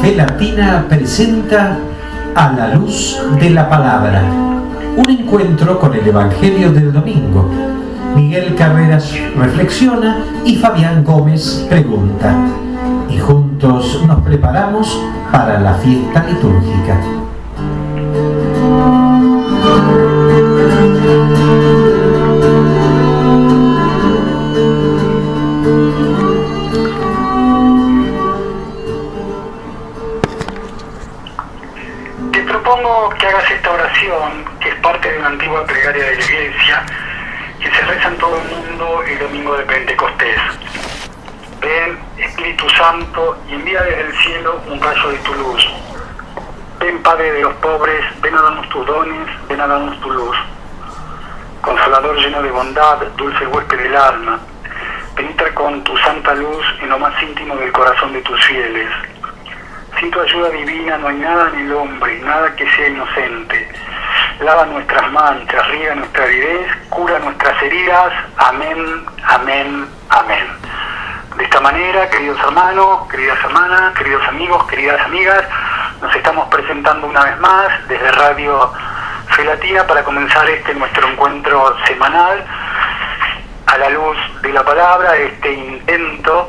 Fe Latina presenta A la Luz de la Palabra, un encuentro con el Evangelio del domingo. Miguel Carreras reflexiona y Fabián Gómez pregunta. Y juntos nos preparamos para la fiesta litúrgica. Te propongo que hagas esta oración, que es parte de una antigua plegaria de la Iglesia, que se reza en todo el mundo el domingo de Pentecostés. Ven, Espíritu Santo, y envía desde el cielo un rayo de tu luz. Ven, Padre de los pobres, ven a darnos tus dones, ven a darnos tu luz. Consolador lleno de bondad, dulce huésped del alma, penetra con tu santa luz en lo más íntimo del corazón de tus fieles. Sin tu ayuda divina no hay nada en el hombre, nada que sea inocente. Lava nuestras manchas, riega nuestra aridez, cura nuestras heridas. Amén, amén, amén. De esta manera, queridos hermanos, queridas hermanas, queridos amigos, queridas amigas, nos estamos presentando una vez más desde Radio Fe Latina para comenzar nuestro encuentro semanal a la luz de la palabra, este intento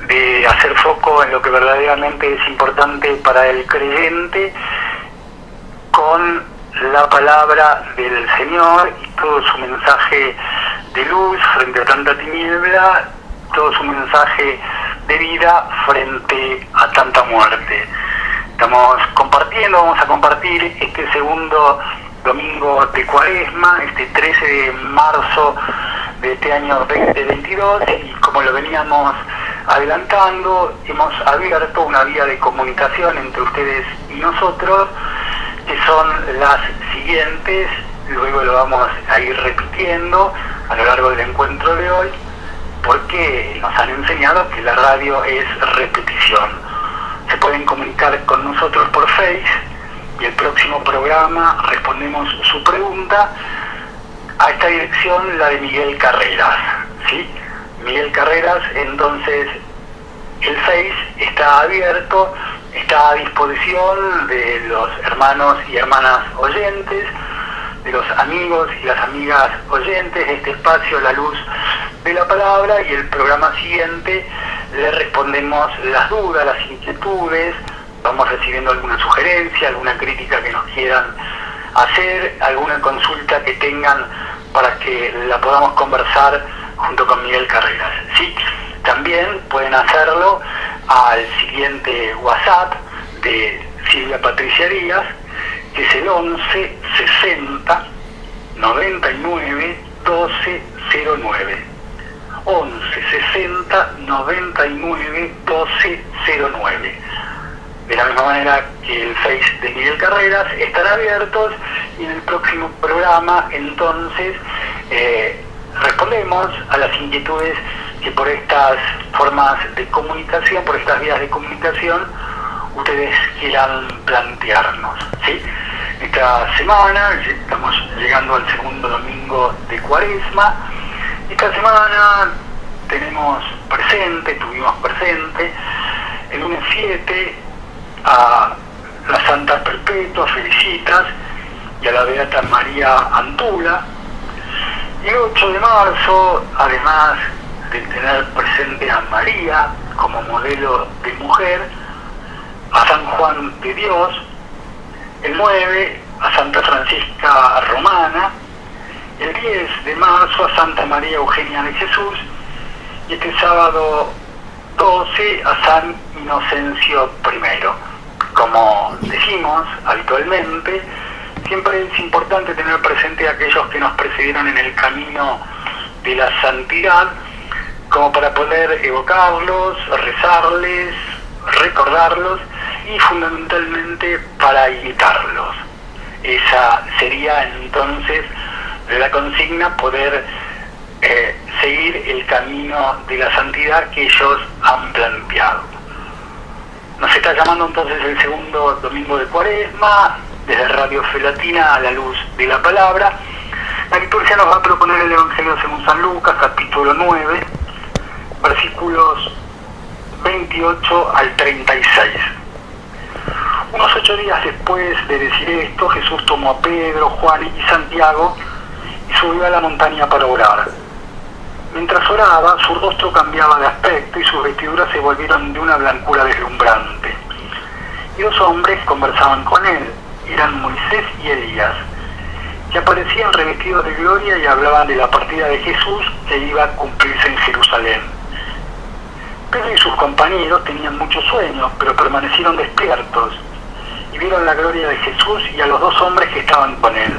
de hacer foco en lo que verdaderamente es importante para el creyente con la palabra del Señor y todo su mensaje de luz frente a tanta tiniebla, todo su mensaje de vida frente a tanta muerte. Vamos a compartir este segundo domingo de Cuaresma, este 13 de marzo de este año 2022, y como lo veníamos adelantando, hemos abierto una vía de comunicación entre ustedes y nosotros, que son las siguientes. Luego lo vamos a ir repitiendo a lo largo del encuentro de hoy, porque nos han enseñado que la radio es repetición. Se pueden comunicar con nosotros por Face, y el próximo programa respondemos su pregunta a esta dirección, la de Miguel Carreras, ¿sí? Miguel Carreras, entonces el Face está abierto, está a disposición de los hermanos y hermanas oyentes, de los amigos y las amigas oyentes de este espacio, La Luz de la Palabra, y el programa siguiente le respondemos las dudas, las inquietudes, vamos recibiendo alguna sugerencia, alguna crítica que nos quieran hacer, alguna consulta que tengan para que la podamos conversar junto con Miguel Carreras, ¿sí? También pueden hacerlo al siguiente WhatsApp de Silvia Patricia Díaz, que es el 11 60 99 12 09. 11 60 99 12 09. De la misma manera que el Face de Miguel Carreras están abiertos, y en el próximo programa entonces respondemos a las inquietudes que por estas formas de comunicación, por estas vías de comunicación, ustedes quieran plantearnos, ¿sí? Esta semana estamos llegando al segundo domingo de Cuaresma. Esta semana tuvimos presente el lunes 7 a la Santa Perpetua, Felicitas, y a la Beata María Antula. Y el 8 de marzo, además de tener presente a María como modelo de mujer, a San Juan de Dios. El 9 a Santa Francisca Romana. El 10 de marzo a Santa María Eugenia de Jesús. Y este sábado 12 a San Inocencio I. Como decimos habitualmente, siempre es importante tener presente a aquellos que nos precedieron en el camino de la santidad, como para poder evocarlos, rezarles, recordarlos y fundamentalmente para imitarlos. Esa sería entonces la consigna, poder seguir el camino de la santidad que ellos han planteado. Nos está llamando entonces el segundo domingo de Cuaresma, desde Radio Fe Latina, a la luz de la palabra. La liturgia nos va a proponer el Evangelio según San Lucas, capítulo 9, versículos 28 al 36. Unos 8 días después de decir esto, Jesús tomó a Pedro, Juan y Santiago y subió a la montaña para orar. Mientras oraba, su rostro cambiaba de aspecto y sus vestiduras se volvieron de una blancura deslumbrante. Y 2 hombres conversaban con él, eran Moisés y Elías, que aparecían revestidos de gloria y hablaban de la partida de Jesús que iba a cumplirse en Jerusalén. Pedro y sus compañeros tenían mucho sueño, pero permanecieron despiertos y vieron la gloria de Jesús y a los 2 hombres que estaban con él.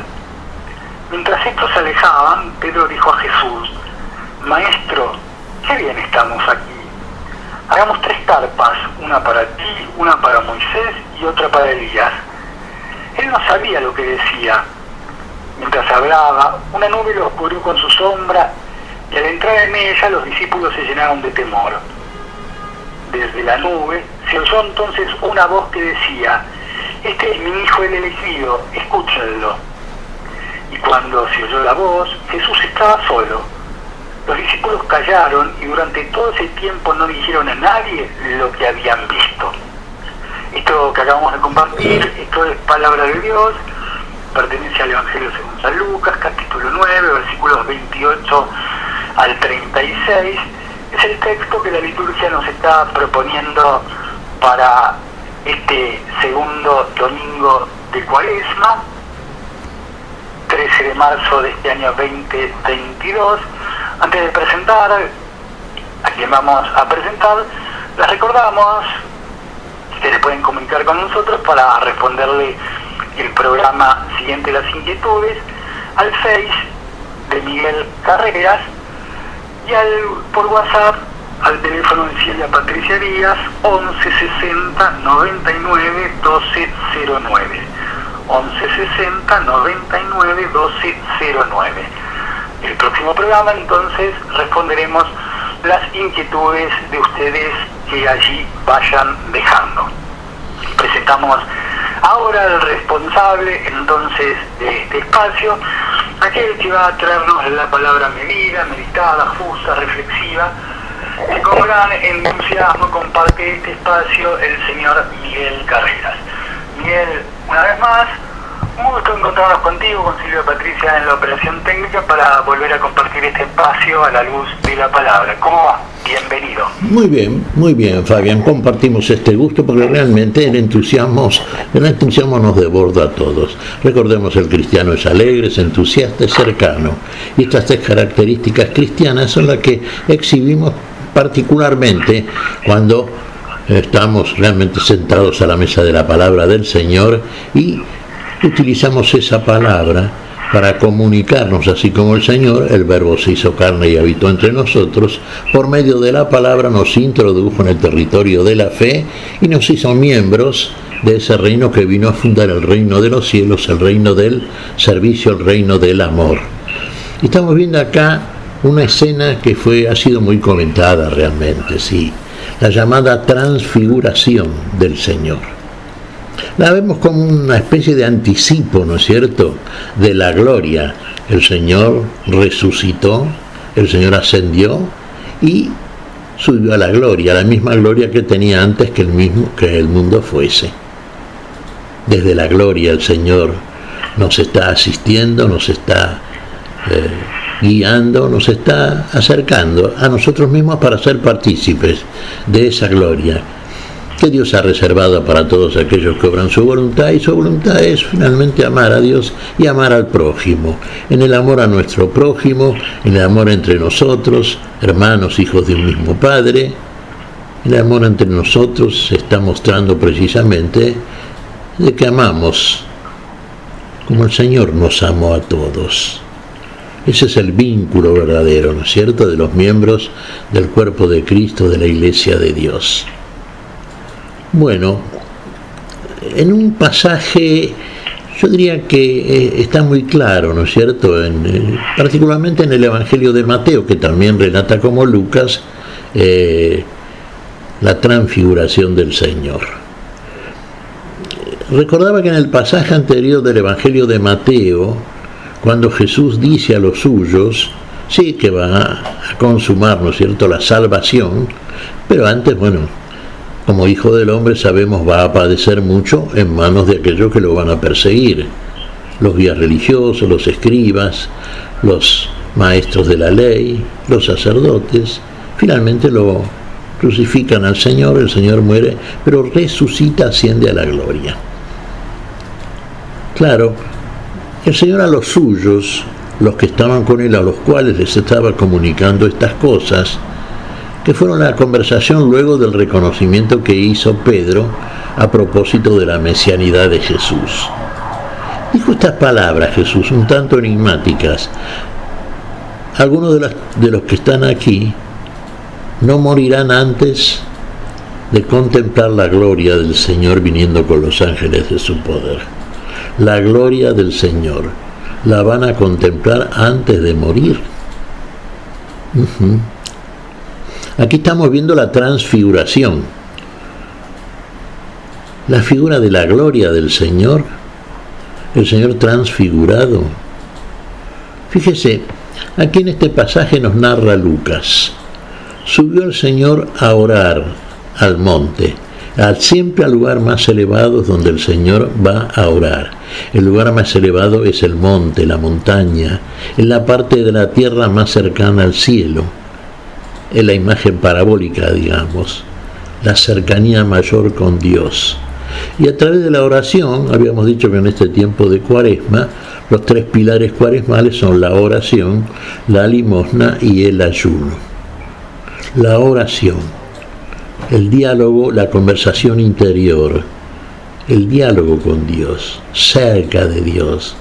Mientras estos se alejaban, Pedro dijo a Jesús: Maestro, qué bien estamos aquí. Hagamos 3 carpas, una para ti, una para Moisés y otra para Elías. Él no sabía lo que decía. Mientras hablaba, una nube lo cubrió con su sombra y al entrar en ella los discípulos se llenaron de temor. Desde la nube se oyó entonces una voz que decía: Este es mi hijo el elegido, escúchenlo. Y cuando se oyó la voz, Jesús estaba solo. Los discípulos callaron y durante todo ese tiempo no dijeron a nadie lo que habían visto. Esto que acabamos de compartir, esto es palabra de Dios, pertenece al Evangelio según San Lucas, capítulo 9, versículos 28 al 36. Es el texto que la liturgia nos está proponiendo para este segundo domingo de Cuaresma, 13 de marzo de este año 2022. Antes de presentar a quien vamos a presentar, les recordamos que se pueden comunicar con nosotros para responderle el programa siguiente, las inquietudes, al Face de Miguel Carreras y por WhatsApp al teléfono de Silvia Patricia Díaz, 11 60 99 12 09. 11 60 99 12 09. El próximo programa entonces responderemos las inquietudes de ustedes que allí vayan dejando. Presentamos ahora al responsable entonces de este espacio, aquel que va a traernos la palabra medida, meditada, justa, reflexiva, que con gran entusiasmo comparte este espacio el señor Miguel Carreras. Miguel, una vez más, un gusto encontrarnos contigo, con Silvia Patricia en la operación técnica, para volver a compartir este espacio a la luz de la palabra. ¿Cómo va? Bienvenido. Muy bien, Fabián. Compartimos este gusto porque realmente el entusiasmo nos desborda a todos. Recordemos, el cristiano es alegre, es entusiasta, es cercano. Y estas 3 características cristianas son las que exhibimos particularmente cuando estamos realmente sentados a la mesa de la palabra del Señor y utilizamos esa palabra para comunicarnos, así como el Señor, el Verbo se hizo carne y habitó entre nosotros. Por medio de la palabra nos introdujo en el territorio de la fe y nos hizo miembros de ese reino que vino a fundar el reino de los cielos, el reino del servicio, el reino del amor. Y estamos viendo acá una escena que ha sido muy comentada realmente, sí, la llamada transfiguración del Señor. La vemos como una especie de anticipo, ¿no es cierto?, de la gloria. El Señor resucitó, el Señor ascendió y subió a la gloria, la misma gloria que tenía antes que el mundo fuese. Desde la gloria el Señor nos está asistiendo, nos está guiando, nos está acercando a nosotros mismos para ser partícipes de esa gloria que Dios ha reservado para todos aquellos que obran su voluntad, y su voluntad es finalmente amar a Dios y amar al prójimo. En el amor a nuestro prójimo, en el amor entre nosotros, hermanos, hijos de un mismo Padre, el amor entre nosotros se está mostrando precisamente de que amamos como el Señor nos amó a todos. Ese es el vínculo verdadero, ¿no es cierto?, de los miembros del cuerpo de Cristo, de la Iglesia de Dios. Bueno, en un pasaje yo diría que está muy claro, ¿no es cierto?, particularmente en el Evangelio de Mateo, que también relata como Lucas la transfiguración del Señor. Recordaba que en el pasaje anterior del Evangelio de Mateo, cuando Jesús dice a los suyos, sí, que va a consumar, ¿no es cierto?, la salvación, pero antes, bueno, como hijo del hombre, sabemos, va a padecer mucho en manos de aquellos que lo van a perseguir. Los guías religiosos, los escribas, los maestros de la ley, los sacerdotes. Finalmente lo crucifican al Señor, el Señor muere, pero resucita, asciende a la gloria. Claro, el Señor a los suyos, los que estaban con él, a los cuales les estaba comunicando estas cosas, que fueron la conversación luego del reconocimiento que hizo Pedro a propósito de la mesianidad de Jesús. Dijo estas palabras Jesús, un tanto enigmáticas: algunos de los que están aquí no morirán antes de contemplar la gloria del Señor viniendo con los ángeles de su poder. La gloria del Señor la van a contemplar antes de morir. Aquí estamos viendo la transfiguración, la figura de la gloria del Señor, el Señor transfigurado. Fíjese, aquí en este pasaje nos narra Lucas: subió el Señor a orar al monte, siempre al lugar más elevado donde el Señor va a orar. El lugar más elevado es el monte, la montaña, en la parte de la tierra más cercana al cielo. Es la imagen parabólica, digamos, la cercanía mayor con Dios. Y a través de la oración, habíamos dicho que en este tiempo de Cuaresma, los tres pilares cuaresmales son la oración, la limosna y el ayuno. La oración, el diálogo, la conversación interior, el diálogo con Dios, cerca de Dios,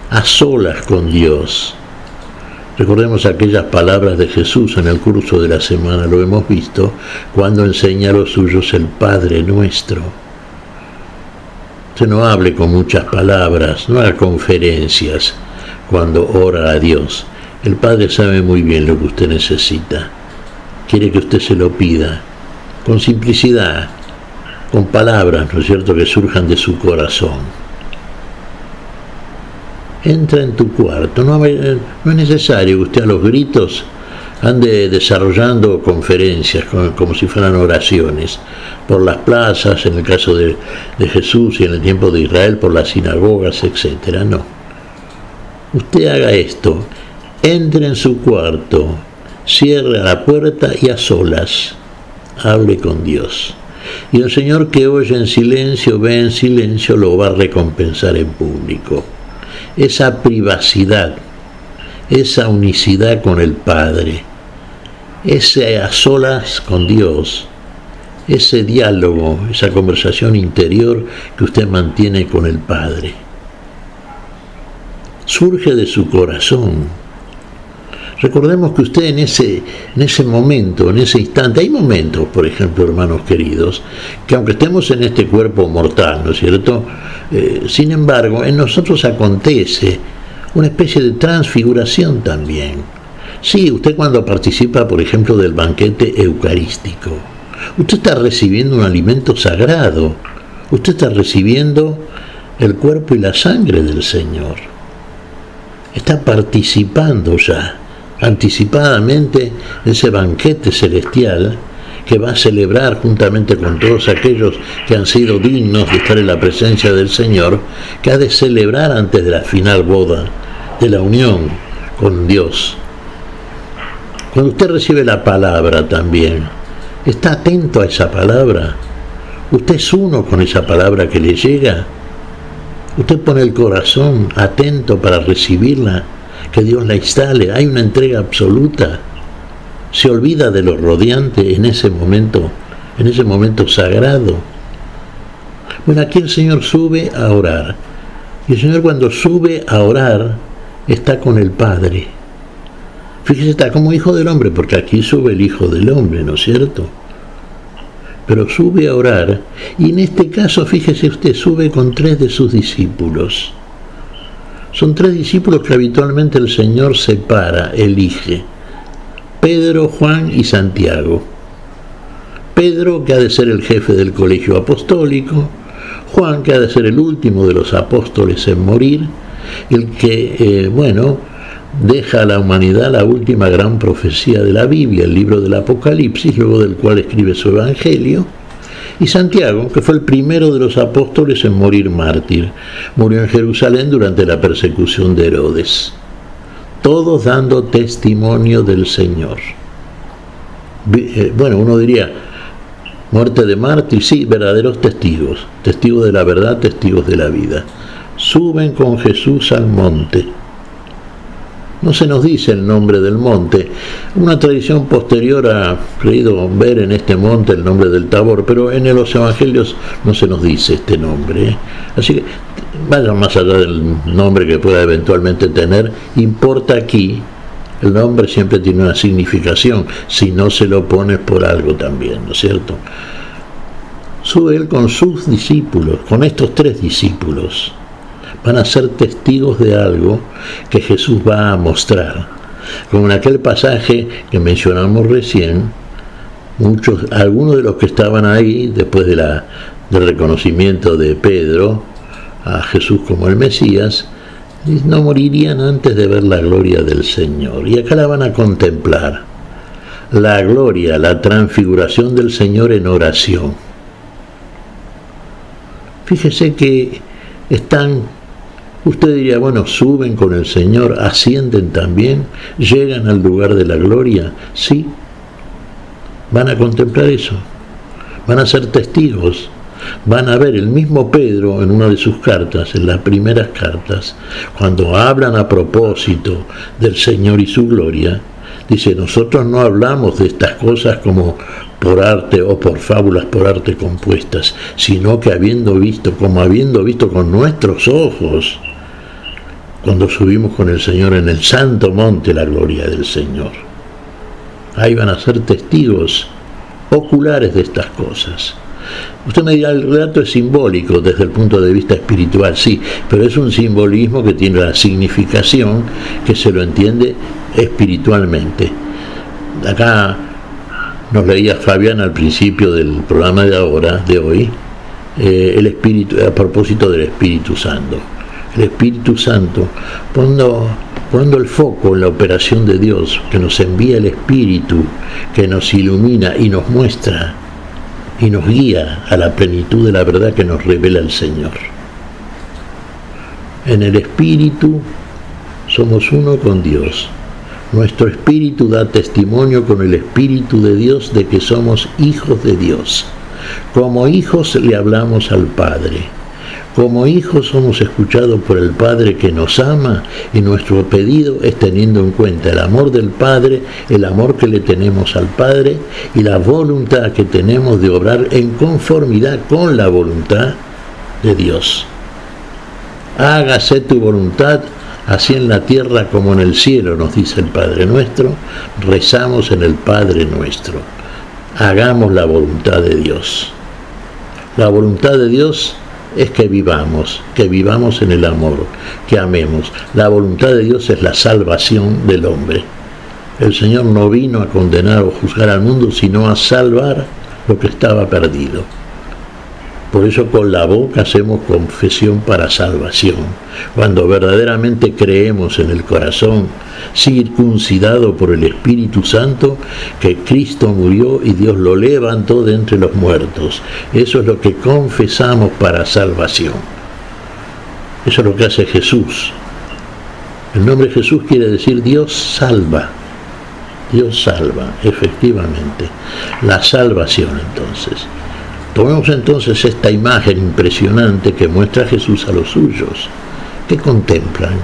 a solas con Dios. Recordemos aquellas palabras de Jesús en el curso de la semana, lo hemos visto, cuando enseña a los suyos el Padre Nuestro. Usted no hable con muchas palabras, no haga conferencias cuando ora a Dios. El Padre sabe muy bien lo que usted necesita. Quiere que usted se lo pida, con simplicidad, con palabras, ¿no es cierto?, que surjan de su corazón. Entra en tu cuarto, no es necesario que usted a los gritos ande desarrollando conferencias como si fueran oraciones por las plazas, en el caso de Jesús, y en el tiempo de Israel por las sinagogas, etc. No. Usted haga esto: entre en su cuarto, cierre la puerta y a solas hable con Dios. Y el Señor, que oye en silencio, ve en silencio, lo va a recompensar en público. Esa privacidad, esa unicidad con el Padre, ese a solas con Dios, ese diálogo, esa conversación interior que usted mantiene con el Padre, surge de su corazón. Recordemos que usted en ese momento, en ese instante, hay momentos, por ejemplo, hermanos queridos, que aunque estemos en este cuerpo mortal, ¿no es cierto?, sin embargo, en nosotros acontece una especie de transfiguración también. Sí, usted cuando participa, por ejemplo, del banquete eucarístico, usted está recibiendo un alimento sagrado, usted está recibiendo el cuerpo y la sangre del Señor, está participando ya anticipadamente ese banquete celestial que va a celebrar juntamente con todos aquellos que han sido dignos de estar en la presencia del Señor, que ha de celebrar antes de la final boda de la unión con Dios. Cuando usted recibe la palabra también, está atento a esa palabra. Usted es uno con esa palabra que le llega. Usted pone el corazón atento para recibirla, que Dios la instale. Hay una entrega absoluta. Se olvida de lo rodeante en ese momento sagrado. Bueno, aquí el Señor sube a orar. Y el Señor, cuando sube a orar, está con el Padre. Fíjese, está como Hijo del Hombre, porque aquí sube el Hijo del Hombre, ¿no es cierto? Pero sube a orar, y en este caso, fíjese usted, sube con 3 de sus discípulos. Son 3 discípulos que habitualmente el Señor separa, elige: Pedro, Juan y Santiago. Pedro, que ha de ser el jefe del colegio apostólico; Juan, que ha de ser el último de los apóstoles en morir, el que, deja a la humanidad la última gran profecía de la Biblia, el libro del Apocalipsis, luego del cual escribe su Evangelio; Y Santiago, que fue el primero de los apóstoles en morir mártir, murió en Jerusalén durante la persecución de Herodes. Todos dando testimonio del Señor. Bueno, uno diría, muerte de mártir, sí, verdaderos testigos, testigos de la verdad, testigos de la vida. Suben con Jesús al monte. No se nos dice el nombre del monte. Una tradición posterior ha creído ver en este monte el nombre del Tabor, pero en los evangelios no se nos dice este nombre. Así que vayan más allá del nombre que pueda eventualmente tener. Importa aquí, el nombre siempre tiene una significación, si no se lo pones por algo también, ¿no es cierto? Sube él con sus discípulos, con estos 3 discípulos. Van a ser testigos de algo que Jesús va a mostrar. Como en aquel pasaje que mencionamos recién, algunos de los que estaban ahí, después del reconocimiento de Pedro a Jesús como el Mesías, no morirían antes de ver la gloria del Señor. Y acá la van a contemplar. La gloria, la transfiguración del Señor en oración. Fíjese que usted diría, bueno, suben con el Señor, ascienden también, llegan al lugar de la gloria. Sí, van a contemplar eso, van a ser testigos, van a ver el mismo Pedro en una de sus cartas, en las primeras cartas, cuando hablan a propósito del Señor y su gloria, dice, nosotros no hablamos de estas cosas como por arte o por fábulas por arte compuestas, sino que habiendo visto con nuestros ojos, cuando subimos con el Señor en el santo monte la gloria del Señor. Ahí van a ser testigos oculares de estas cosas. Usted me dirá, el relato es simbólico desde el punto de vista espiritual, sí, pero es un simbolismo que tiene la significación que se lo entiende espiritualmente. Acá nos leía Fabián al principio del programa de hoy, el Espíritu, a propósito del Espíritu Santo. El Espíritu Santo, poniendo el foco en la operación de Dios, que nos envía el Espíritu, que nos ilumina y nos muestra y nos guía a la plenitud de la verdad que nos revela el Señor. En el Espíritu somos uno con Dios. Nuestro espíritu da testimonio con el Espíritu de Dios de que somos hijos de Dios. Como hijos le hablamos al Padre. Como hijos somos escuchados por el Padre que nos ama, y nuestro pedido es teniendo en cuenta el amor del Padre, el amor que le tenemos al Padre y la voluntad que tenemos de obrar en conformidad con la voluntad de Dios. Hágase tu voluntad, así en la tierra como en el cielo, nos dice el Padre nuestro. Rezamos en el Padre nuestro. Hagamos la voluntad de Dios. La voluntad de Dios es que vivamos en el amor, que amemos. La voluntad de Dios es la salvación del hombre. El Señor no vino a condenar o juzgar al mundo, sino a salvar lo que estaba perdido. Por eso con la boca hacemos confesión para salvación. Cuando verdaderamente creemos en el corazón, circuncidado por el Espíritu Santo, que Cristo murió y Dios lo levantó de entre los muertos. Eso es lo que confesamos para salvación. Eso es lo que hace Jesús. El nombre de Jesús quiere decir Dios salva. Dios salva, efectivamente. La salvación, entonces. Tomemos entonces esta imagen impresionante que muestra Jesús a los suyos, que contemplan.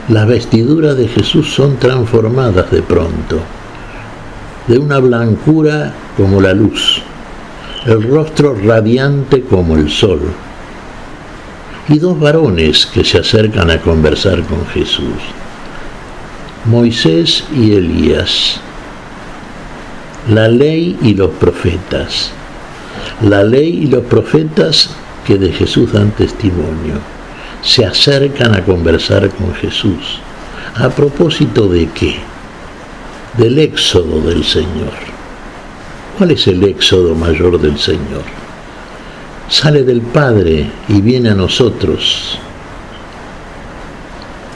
Las vestiduras de Jesús son transformadas de pronto, de una blancura como la luz, el rostro radiante como el sol, y 2 varones que se acercan a conversar con Jesús, Moisés y Elías, la ley y los profetas. La ley y los profetas que de Jesús dan testimonio, se acercan a conversar con Jesús. ¿A propósito de qué? Del éxodo del Señor. ¿Cuál es el éxodo mayor del Señor? Sale del Padre y viene a nosotros.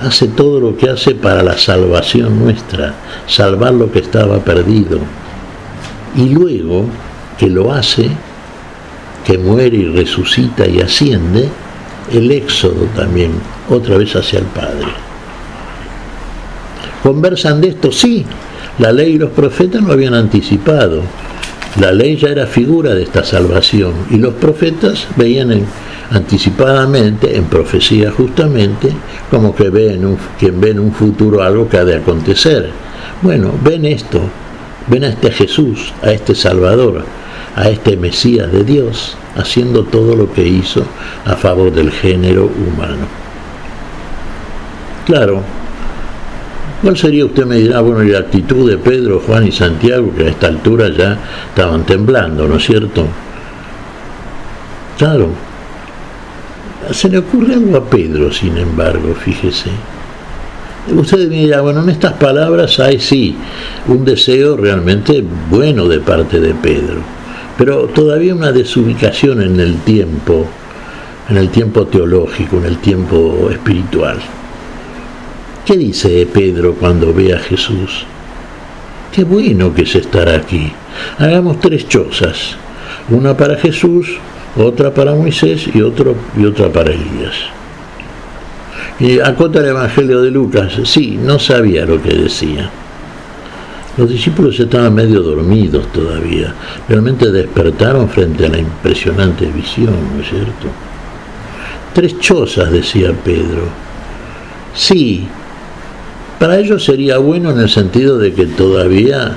Hace todo lo que hace para la salvación nuestra, salvar lo que estaba perdido. Y luego que lo hace, que muere y resucita y asciende, el éxodo también, otra vez hacia el Padre. ¿Conversan de esto? Sí, la ley y los profetas lo habían anticipado. La ley ya era figura de esta salvación y los profetas veían anticipadamente, en profecía justamente, como que ven en un futuro algo que ha de acontecer. Bueno, ven esto, ven a este Jesús, a este Salvador, a este Mesías de Dios, haciendo todo lo que hizo a favor del género humano. Claro, ¿cuál sería? Usted me dirá, bueno, la actitud de Pedro, Juan y Santiago, que a esta altura ya estaban temblando, ¿no es cierto? Claro, se le ocurre algo a Pedro, sin embargo, fíjese. Usted me dirá, bueno, en estas palabras hay sí un deseo realmente bueno de parte de Pedro, pero todavía una desubicación en el tiempo teológico, en el tiempo espiritual. ¿Qué dice Pedro cuando ve a Jesús? Qué bueno que es estar aquí. Hagamos 3 chozas, una para Jesús, otra para Moisés y otra para Elías. Y acota el Evangelio de Lucas, sí, no sabía lo que decía. Los discípulos estaban medio dormidos todavía, realmente despertaron frente a la impresionante visión, ¿no es cierto? 3 chozas, decía Pedro. Sí, para ellos sería bueno en el sentido de que todavía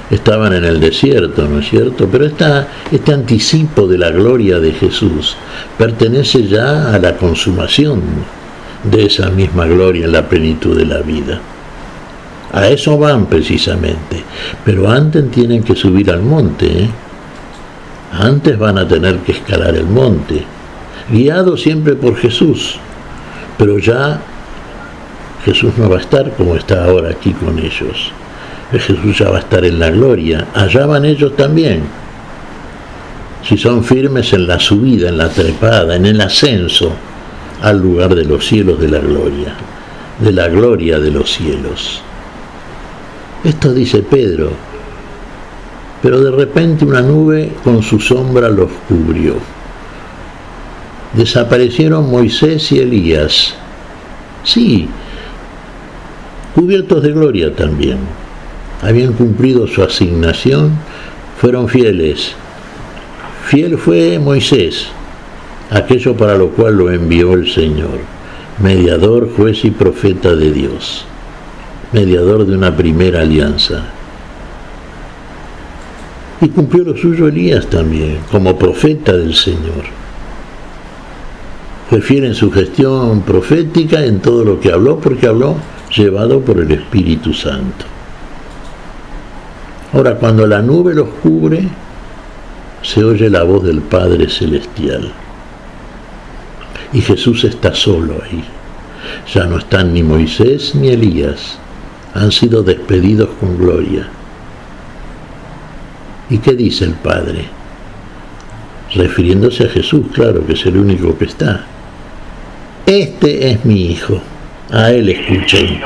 estaban en el desierto, ¿no es cierto? Pero este anticipo de la gloria de Jesús pertenece ya a la consumación de esa misma gloria en la plenitud de la vida. A eso van precisamente, pero antes tienen que subir al monte, ¿eh? Antes van a tener que escalar el monte, guiados siempre por Jesús, pero ya Jesús no va a estar como está ahora aquí con ellos. Jesús ya va a estar en la gloria, allá van ellos también. Si son firmes en la subida, en la trepada, en el ascenso al lugar de los cielos de la gloria de los cielos. Esto dice Pedro, pero de repente una nube con su sombra los cubrió. Desaparecieron Moisés y Elías, sí, cubiertos de gloria también. Habían cumplido su asignación, fueron fieles. Fiel fue Moisés, aquello para lo cual lo envió el Señor, mediador, juez y profeta de Dios, mediador de una primera alianza. Y cumplió lo suyo Elías también, como profeta del Señor. Fue fiel en su gestión profética, en todo lo que habló, porque habló llevado por el Espíritu Santo. Ahora, cuando la nube los cubre, se oye la voz del Padre Celestial. Y Jesús está solo ahí. Ya no están ni Moisés ni Elías. Han sido despedidos con gloria. ¿Y qué dice el Padre? Refiriéndose a Jesús, claro, que es el único que está. Este es mi Hijo. A Él escuchen.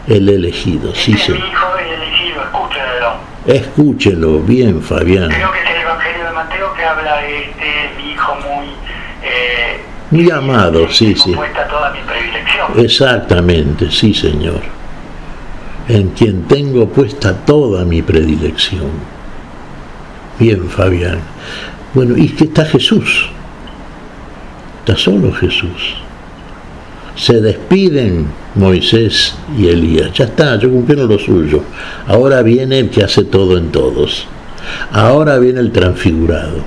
El elegido, sí, Este sí. es mi Hijo, el elegido, escúchenlo. Escúchenlo bien, Fabián. Creo que es el Evangelio de Mateo que habla de mi Hijo Muy amado, sí, sí. puesta toda mi predilección. Exactamente, sí, Señor. En quien tengo puesta toda mi predilección. Bien, Fabián. Bueno, y que está Jesús. Está solo Jesús. Se despiden Moisés y Elías. Ya está, ya cumplieron lo suyo. Ahora viene el que hace todo en todos. Ahora viene el transfigurado.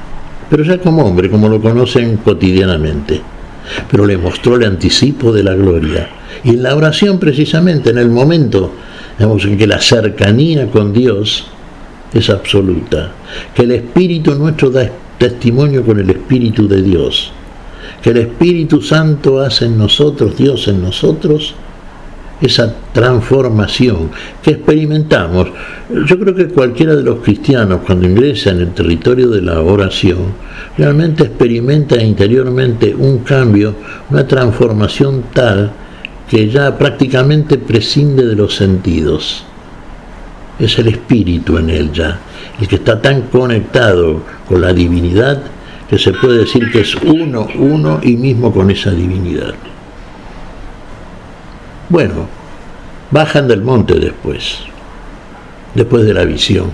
Pero ya como hombre, como lo conocen cotidianamente. Pero le mostró el anticipo de la gloria. Y en la oración, precisamente, en el momento, digamos, en que la cercanía con Dios es absoluta, que el Espíritu nuestro da testimonio con el Espíritu de Dios, que el Espíritu Santo hace en nosotros, Dios en nosotros, esa transformación que experimentamos. Yo creo que cualquiera de los cristianos, cuando ingresa en el territorio de la oración, realmente experimenta interiormente un cambio, una transformación tal que ya prácticamente prescinde de los sentidos. Es el Espíritu en él ya, el que está tan conectado con la divinidad que se puede decir que es uno y mismo con esa divinidad. Bueno, bajan del monte después de la visión.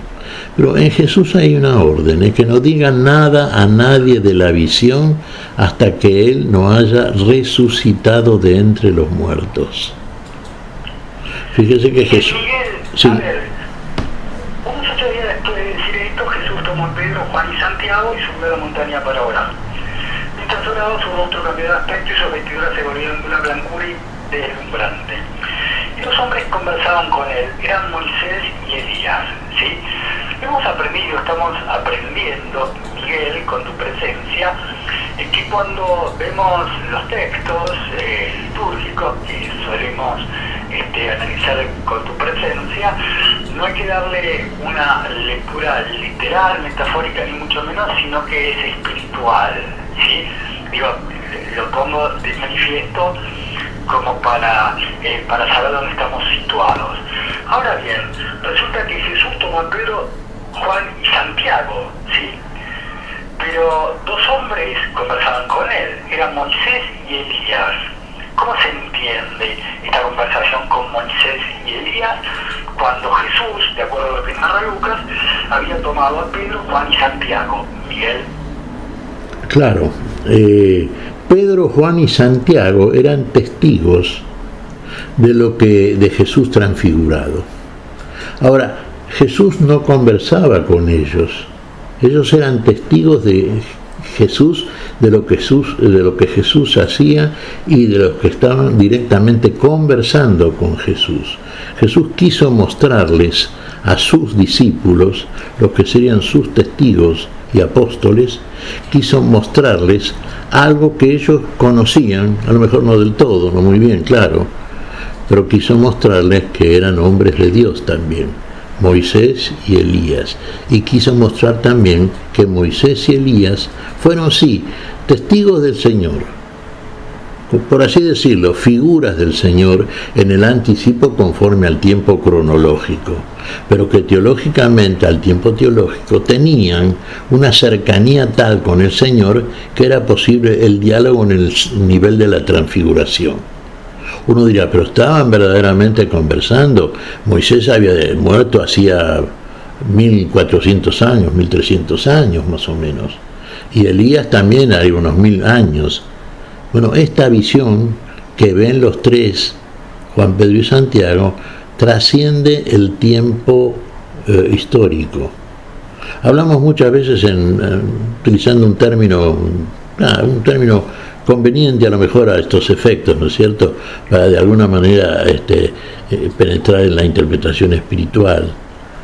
Pero en Jesús hay una orden, es que no digan nada a nadie de la visión hasta que Él no haya resucitado de entre los muertos. Fíjese que Jesús... Sí. A ver, unos 8 días después de decir esto, Jesús tomó a Pedro, Juan y Santiago y subió a la montaña para orar. Mientras oraba, su rostro cambió de aspecto y sus vestiduras se volvieron de una blancura deslumbrante. Y los hombres conversaban con él, eran Moisés y Elías, ¿sí? Estamos aprendiendo, Miguel, con tu presencia, que cuando vemos los textos litúrgicos que solemos analizar con tu presencia, no hay que darle una lectura literal, metafórica, ni mucho menos, sino que es espiritual, ¿sí? Digo, lo pongo de manifiesto como para saber dónde estamos situados. Ahora bien, resulta que Jesús tomó a Pedro, Juan y Santiago, ¿sí? Pero 2 hombres conversaban con él, eran Moisés y Elías. ¿Cómo se entiende esta conversación con Moisés y Elías cuando Jesús, de acuerdo a lo que narra Lucas, había tomado a Pedro, Juan y Santiago? Miguel. Claro, Pedro, Juan y Santiago eran testigos de Jesús transfigurado. Ahora, Jesús no conversaba con ellos. Ellos eran testigos de Jesús, de lo que Jesús hacía y de los que estaban directamente conversando con Jesús. Jesús quiso mostrarles a sus discípulos, los que serían sus testigos y apóstoles, quiso mostrarles algo que ellos conocían, a lo mejor no del todo, no muy bien, claro, pero quiso mostrarles que eran hombres de Dios también, Moisés y Elías, y quiso mostrar también que Moisés y Elías fueron, sí, testigos del Señor, por así decirlo, figuras del Señor en el anticipo conforme al tiempo cronológico, pero que teológicamente, al tiempo teológico, tenían una cercanía tal con el Señor que era posible el diálogo en el nivel de la transfiguración. Uno dirá, pero estaban verdaderamente conversando. Moisés había muerto hacía 1400 años, 1300 años más o menos, y Elías también hay unos 1000 años. Bueno, esta visión que ven los 3, Juan, Pedro y Santiago, trasciende el tiempo histórico. Hablamos muchas veces utilizando un término conveniente a lo mejor a estos efectos, ¿no es cierto?, para de alguna manera penetrar en la interpretación espiritual,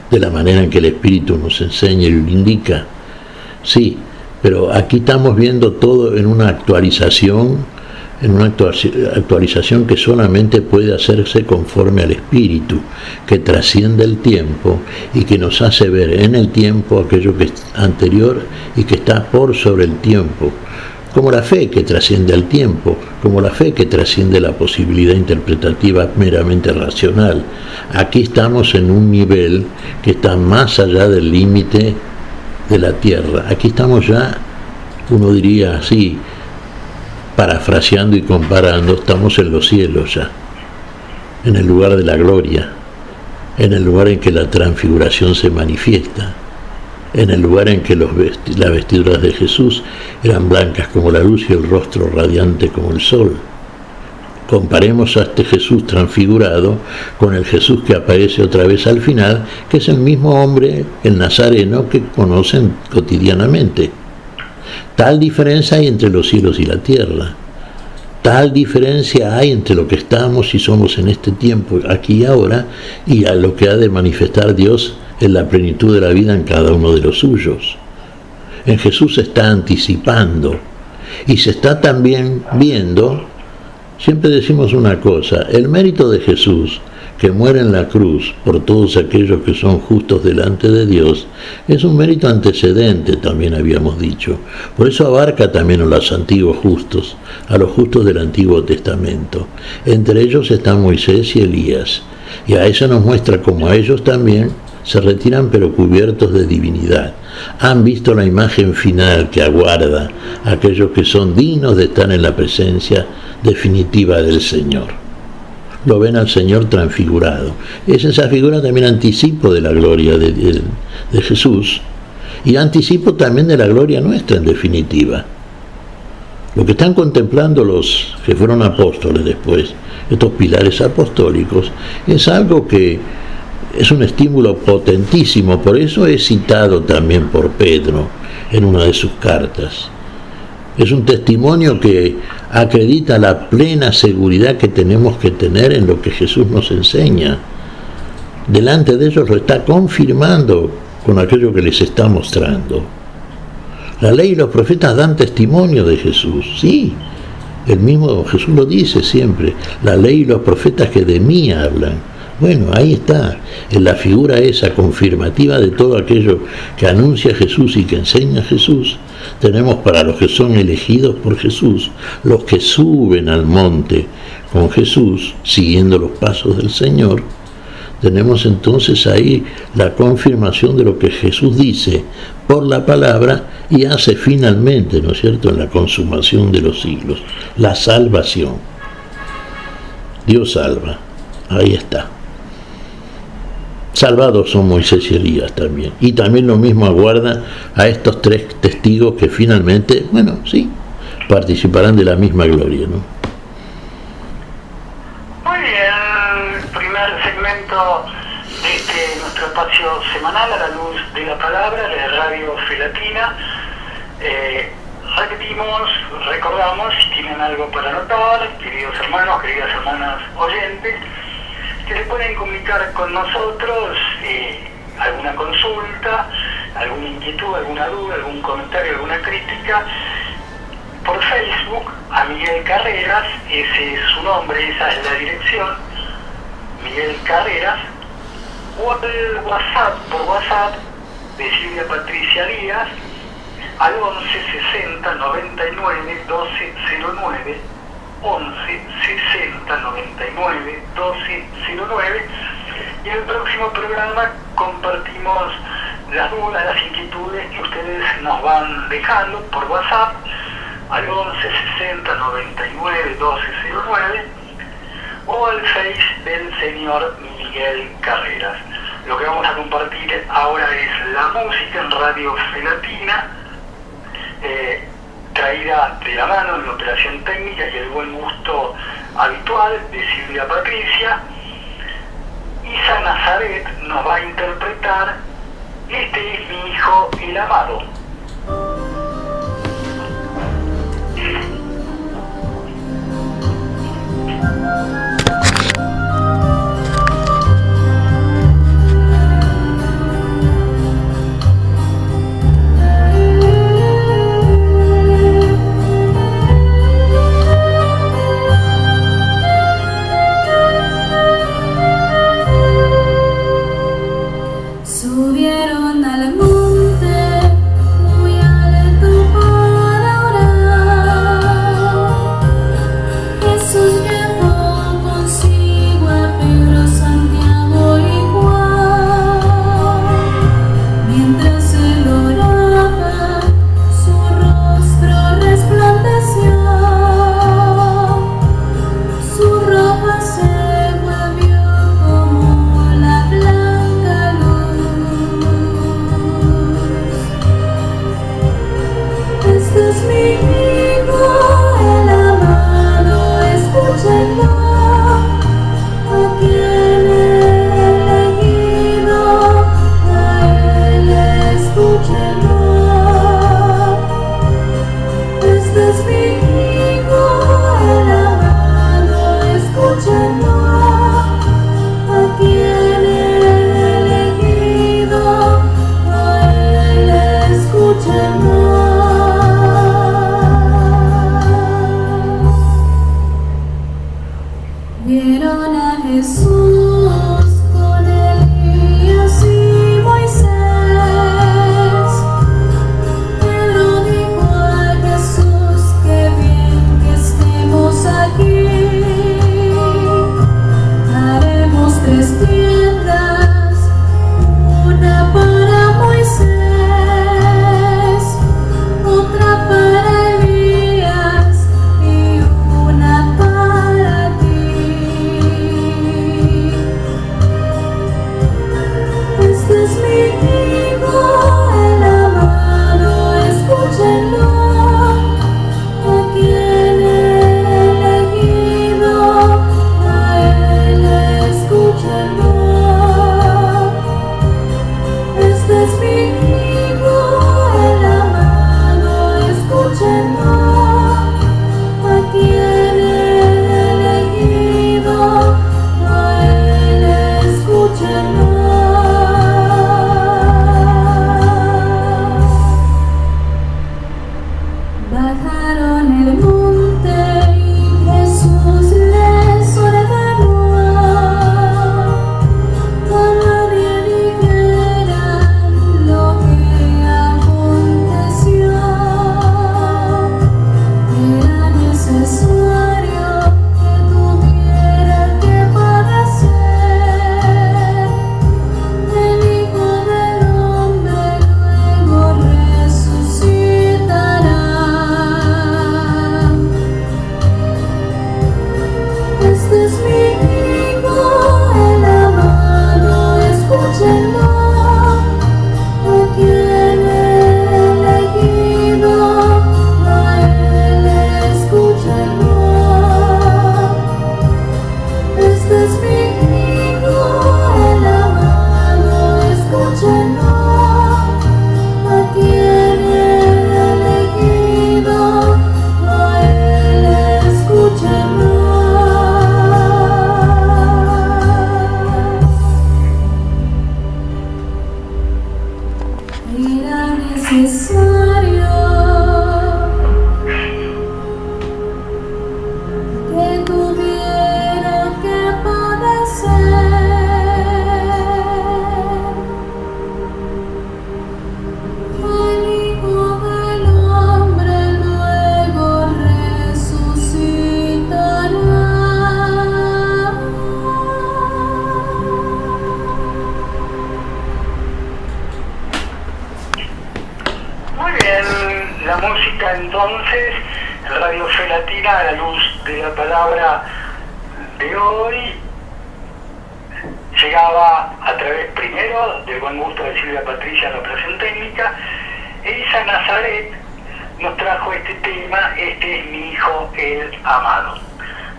de la manera en que el Espíritu nos enseña y lo indica. Sí, pero aquí estamos viendo todo en una actualización que solamente puede hacerse conforme al Espíritu, que trasciende el tiempo y que nos hace ver en el tiempo aquello que es anterior y que está por sobre el tiempo, como la fe que trasciende al tiempo, como la fe que trasciende la posibilidad interpretativa meramente racional. Aquí estamos en un nivel que está más allá del límite de la tierra. Aquí estamos ya, uno diría así, parafraseando y comparando, estamos en los cielos ya, en el lugar de la gloria, en el lugar en que la transfiguración se manifiesta, en el lugar en que las vestiduras de Jesús eran blancas como la luz y el rostro radiante como el sol. Comparemos a este Jesús transfigurado con el Jesús que aparece otra vez al final, que es el mismo hombre, el nazareno, que conocen cotidianamente. Tal diferencia hay entre los cielos y la tierra. Tal diferencia hay entre lo que estamos y somos en este tiempo, aquí y ahora, y a lo que ha de manifestar Dios en la plenitud de la vida en cada uno de los suyos. En Jesús se está anticipando y se está también viendo. Siempre decimos una cosa: el mérito de Jesús, que muere en la cruz por todos aquellos que son justos delante de Dios, es un mérito antecedente, también habíamos dicho. Por eso abarca también a los antiguos justos, a los justos del Antiguo Testamento. Entre ellos están Moisés y Elías, y a eso nos muestra cómo a ellos también se retiran pero cubiertos de divinidad. han visto la imagen final que aguarda a aquellos que son dignos de estar en la presencia definitiva del Señor. Lo ven al Señor transfigurado. Es esa figura también anticipo de la gloria de Jesús y anticipo también de la gloria nuestra en definitiva. Lo que están contemplando los que fueron apóstoles después, estos pilares apostólicos, es algo que es un estímulo potentísimo. Por eso es citado también por Pedro en una de sus cartas. Es un testimonio que acredita la plena seguridad que tenemos que tener en lo que Jesús nos enseña. Delante de ellos lo está confirmando con aquello que les está mostrando. La ley y los profetas dan testimonio de Jesús, sí. El mismo Jesús lo dice siempre, la ley y los profetas que de mí hablan. Bueno, ahí está, en la figura esa confirmativa de todo aquello que anuncia Jesús y que enseña Jesús. Tenemos para los que son elegidos por Jesús, los que suben al monte con Jesús, siguiendo los pasos del Señor. Tenemos entonces ahí la confirmación de lo que Jesús dice por la palabra y hace finalmente, ¿no es cierto?, en la consumación de los siglos, la salvación. Dios salva, ahí está. Salvados son Moisés y Elías también. Y también lo mismo aguarda a estos tres testigos que finalmente, bueno, sí, participarán de la misma gloria, ¿no? Muy bien, primer segmento de nuestro espacio semanal a la luz de la palabra de Radio Fe Latina. Repetimos, recordamos, si tienen algo para anotar, queridos hermanos, queridas hermanas oyentes, que se pueden comunicar con nosotros, alguna consulta, alguna inquietud, alguna duda, algún comentario, alguna crítica, por Facebook, a Miguel Carreras, ese es su nombre, esa es la dirección, Miguel Carreras, o el WhatsApp, por WhatsApp, de Silvia Patricia Díaz, al 11 60 99 12 09, 11 60 99 12 09, y en el próximo programa compartimos las dudas, las inquietudes que ustedes nos van dejando por WhatsApp al 11 60 99 12 09 o al Face del señor Miguel Carreras. Lo que vamos a compartir ahora es la música en Radio Fe Latina, traída de la mano en la operación técnica y el buen gusto habitual de Silvia Patricia. Isa Nazaret nos va a interpretar Este es mi hijo el amado. Subieron al monte Comienza entonces Radio Fe Latina a la luz de la palabra de hoy. Llegaba a través primero del buen gusto de Silvia Patricia en la operación técnica. Elisa Nazaret nos trajo este tema, este es mi hijo el amado.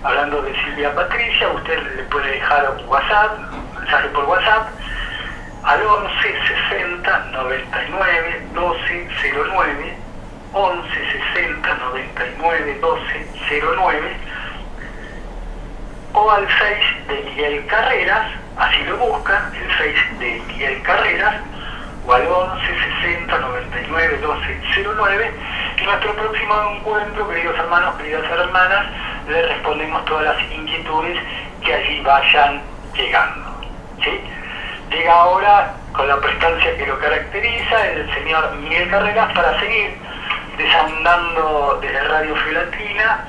Hablando de Silvia Patricia, usted le puede dejar un WhatsApp, un mensaje por WhatsApp, al 11 60 99 12 09, 11 60 99 12 09, o al Face de Miguel Carreras, así lo buscan, el Face de Miguel Carreras, o al 11 60 99 12 09. En nuestro próximo encuentro, queridos hermanos, queridas hermanas, les respondemos todas las inquietudes que allí vayan llegando. ¿Sí? Llega ahora, con la prestancia que lo caracteriza, el señor Miguel Carreras para seguir desandando desde Radio Fe Latina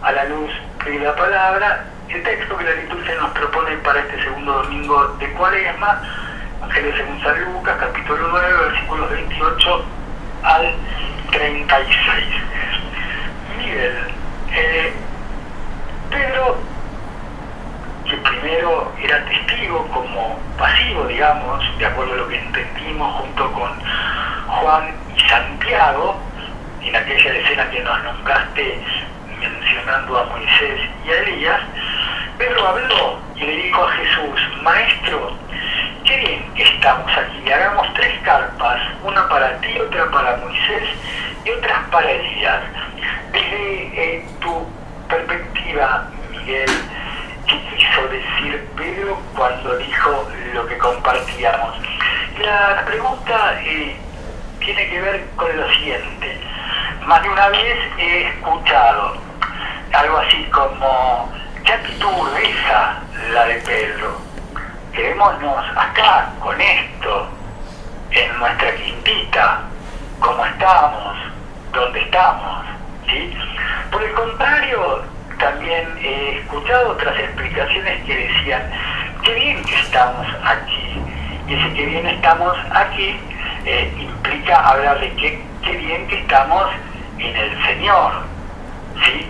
a la luz de la palabra el texto que la liturgia nos propone para este segundo domingo de Cuaresma, Evangelio según San Lucas, capítulo 9, versículos 28 al 36. Miguel, Pedro, que primero era testigo como pasivo, digamos, de acuerdo a lo que entendimos, junto con Juan y Santiago, en aquella escena que nos nombraste mencionando a Moisés y a Elías, Pedro habló y le dijo a Jesús: Maestro, qué bien que estamos aquí, hagamos 3 carpas, una para ti, otra para Moisés y otras para Elías. Desde tu perspectiva, Miguel, ¿qué quiso decir Pedro cuando dijo lo que compartíamos? La pregunta tiene que ver con lo siguiente. Más de una vez he escuchado algo así como: qué actitud esa la de Pedro, quedémonos acá con esto, en nuestra quintita, cómo estamos, dónde estamos, ¿sí? Por el contrario, también he escuchado otras explicaciones que decían: qué bien que estamos aquí, y ese qué bien estamos aquí implica hablar de qué bien que estamos en el Señor, ¿sí?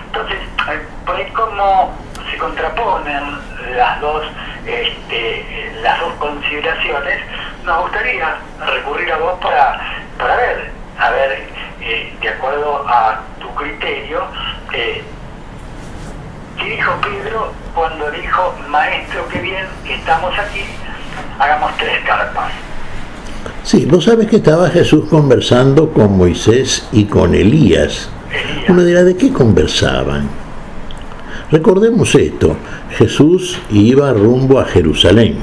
Entonces, por ahí como se contraponen las dos consideraciones, nos gustaría recurrir a vos para ver, de acuerdo a tu criterio, ¿qué dijo Pedro cuando dijo: Maestro, qué bien que estamos aquí, hagamos 3 carpas? Sí, vos sabés que estaba Jesús conversando con Moisés y con Elías. Uno dirá: ¿de qué conversaban? Recordemos esto: Jesús iba rumbo a Jerusalén.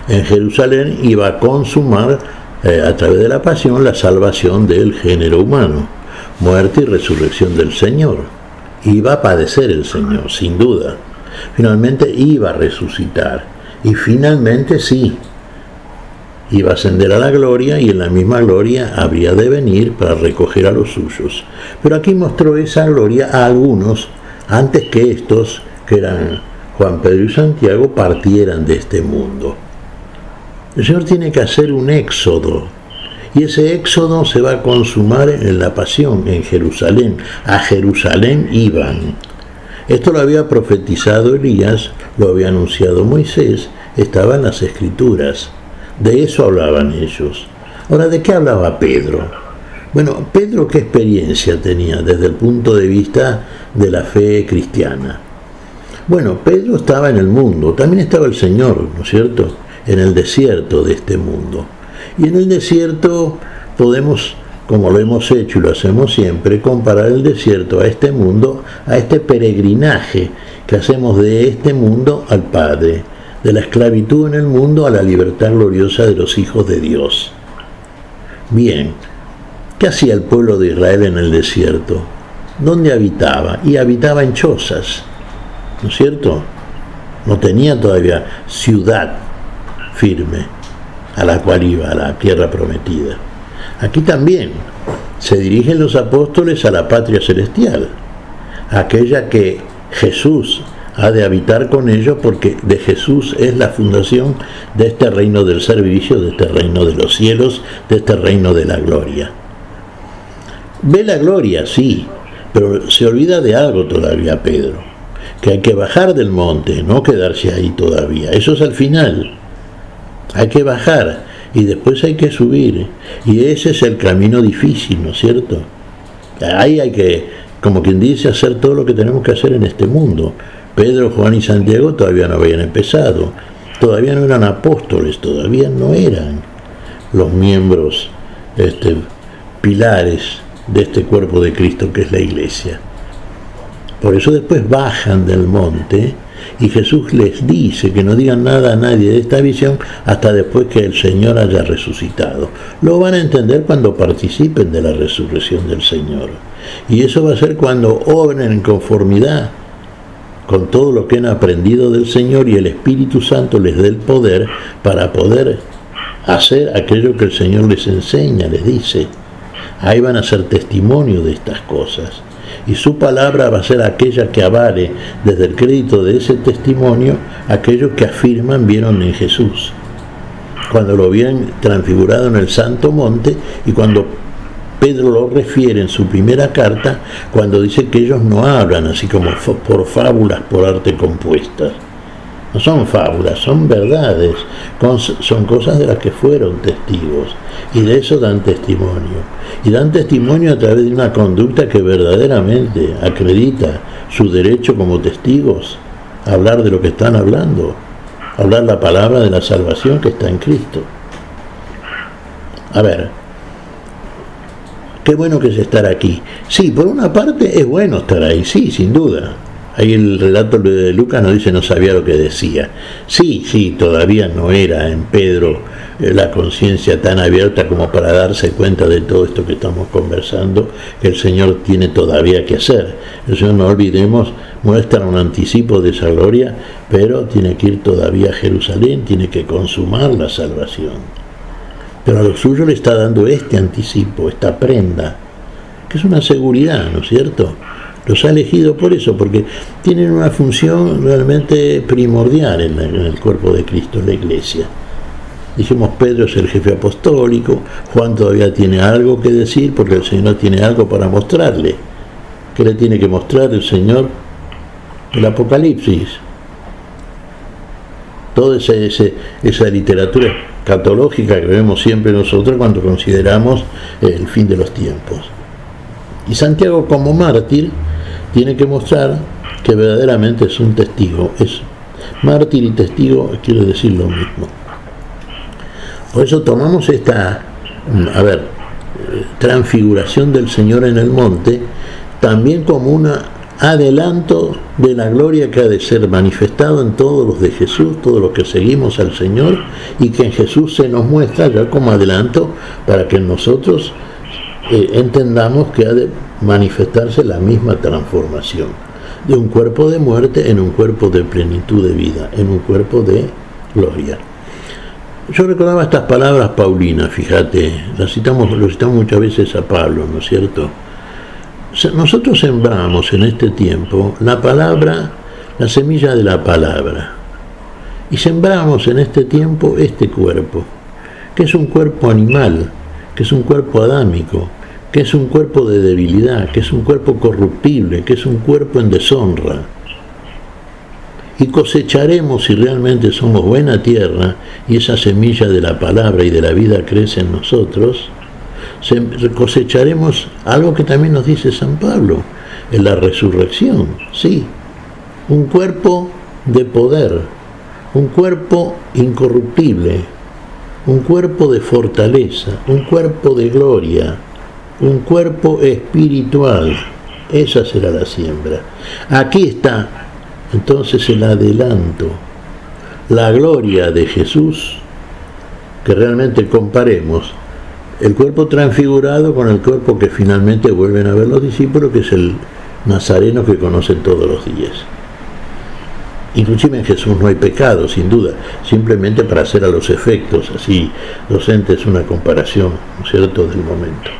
En Jerusalén iba a consumar, a través de la pasión, la salvación del género humano, muerte y resurrección del Señor. Iba a padecer el Señor, sin duda. Finalmente iba a resucitar. Y finalmente sí, iba a ascender a la gloria, y en la misma gloria habría de venir para recoger a los suyos. Pero aquí mostró esa gloria a algunos antes que estos, que eran Juan, Pedro y Santiago, partieran de este mundo. El Señor tiene que hacer un éxodo, y ese éxodo se va a consumar en la pasión, en Jerusalén. A Jerusalén iban. Esto lo había profetizado Elías, lo había anunciado Moisés, estaba en las Escrituras. De eso hablaban ellos. Ahora, ¿de qué hablaba Pedro? Bueno, Pedro, ¿qué experiencia tenía desde el punto de vista de la fe cristiana? Bueno, Pedro estaba en el mundo, también estaba el Señor, ¿no es cierto?, en el desierto de este mundo. Y en el desierto podemos, como lo hemos hecho y lo hacemos siempre, comparar el desierto a este mundo, a este peregrinaje que hacemos de este mundo al Padre, de la esclavitud en el mundo a la libertad gloriosa de los hijos de Dios. Bien, ¿qué hacía el pueblo de Israel en el desierto? ¿Dónde habitaba? Y habitaba en chozas, ¿no es cierto? No tenía todavía ciudad firme a la cual iba, a la tierra prometida. Aquí también se dirigen los apóstoles a la patria celestial, aquella que Jesús ha de habitar con ellos, porque de Jesús es la fundación de este reino del servicio, de este reino de los cielos, de este reino de la gloria. Ve la gloria, sí, pero se olvida de algo todavía Pedro, que hay que bajar del monte, no quedarse ahí todavía. Eso es al final. Hay que bajar y después hay que subir. Y ese es el camino difícil, ¿no es cierto? Ahí hay que, como quien dice, hacer todo lo que tenemos que hacer en este mundo. Pedro, Juan y Santiago todavía no habían empezado. Todavía no eran apóstoles, todavía no eran los miembros pilares de este cuerpo de Cristo que es la iglesia. Por eso después bajan del monte y Jesús les dice que no digan nada a nadie de esta visión hasta después que el Señor haya resucitado. Lo van a entender cuando participen de la resurrección del Señor. Y eso va a ser cuando obren en conformidad con todo lo que han aprendido del Señor y el Espíritu Santo les dé el poder para poder hacer aquello que el Señor les enseña, les dice. Ahí van a ser testimonio de estas cosas. Y su palabra va a ser aquella que avale desde el crédito de ese testimonio aquellos que afirman vieron en Jesús. Cuando lo vieron transfigurado en el Santo Monte y cuando Pedro lo refiere en su primera carta, cuando dice que ellos no hablan así como por fábulas, por arte compuestas. No son fábulas, son verdades, son cosas de las que fueron testigos y de eso dan testimonio. Y dan testimonio a través de una conducta que verdaderamente acredita su derecho como testigos a hablar de lo que están hablando, a hablar la palabra de la salvación que está en Cristo. A ver, qué bueno que es estar aquí. Sí, por una parte es bueno estar ahí, sí, sin duda. Ahí el relato de Lucas nos dice no sabía lo que decía. Sí, todavía no era en Pedro la conciencia tan abierta como para darse cuenta de todo esto que estamos conversando, que el Señor tiene todavía que hacer. El Señor, no olvidemos, muestra un anticipo de esa gloria, pero tiene que ir todavía a Jerusalén, tiene que consumar la salvación. Pero a lo suyo le está dando este anticipo, esta prenda, que es una seguridad, ¿no es cierto? Los ha elegido por eso, porque tienen una función realmente primordial en el cuerpo de Cristo, en la iglesia. Dijimos, Pedro es el jefe apostólico, Juan todavía tiene algo que decir, porque el Señor tiene algo para mostrarle. ¿Qué le tiene que mostrar el Señor? El Apocalipsis. Toda esa literatura escatológica que vemos siempre nosotros cuando consideramos el fin de los tiempos. Y Santiago, como mártir, tiene que mostrar que verdaderamente es un testigo. Es mártir y testigo, quiere decir lo mismo. Por eso tomamos esta, transfiguración del Señor en el monte, también como un adelanto de la gloria que ha de ser manifestado en todos los de Jesús, todos los que seguimos al Señor, y que en Jesús se nos muestra ya como adelanto para que nosotros entendamos que ha de manifestarse la misma transformación de un cuerpo de muerte en un cuerpo de plenitud de vida, en un cuerpo de gloria. Yo recordaba estas palabras paulinas, fíjate, lo citamos muchas veces a Pablo, ¿no es cierto? Nosotros sembramos en este tiempo la palabra, la semilla de la palabra, y sembramos en este tiempo este cuerpo, que es un cuerpo animal, que es un cuerpo adámico, que es un cuerpo de debilidad, que es un cuerpo corruptible, que es un cuerpo en deshonra. Y cosecharemos, si realmente somos buena tierra, y esa semilla de la palabra y de la vida crece en nosotros, cosecharemos algo que también nos dice San Pablo, en la resurrección, sí, un cuerpo de poder, un cuerpo incorruptible, un cuerpo de fortaleza, un cuerpo de gloria, un cuerpo espiritual. Esa será la siembra. Aquí está entonces el adelanto, la gloria de Jesús, que realmente comparemos el cuerpo transfigurado con el cuerpo que finalmente vuelven a ver los discípulos, que es el nazareno que conocen todos los días. Inclusive en Jesús no hay pecado, sin duda, simplemente para hacer a los efectos, así docentes, una comparación, ¿no es cierto?, del momento.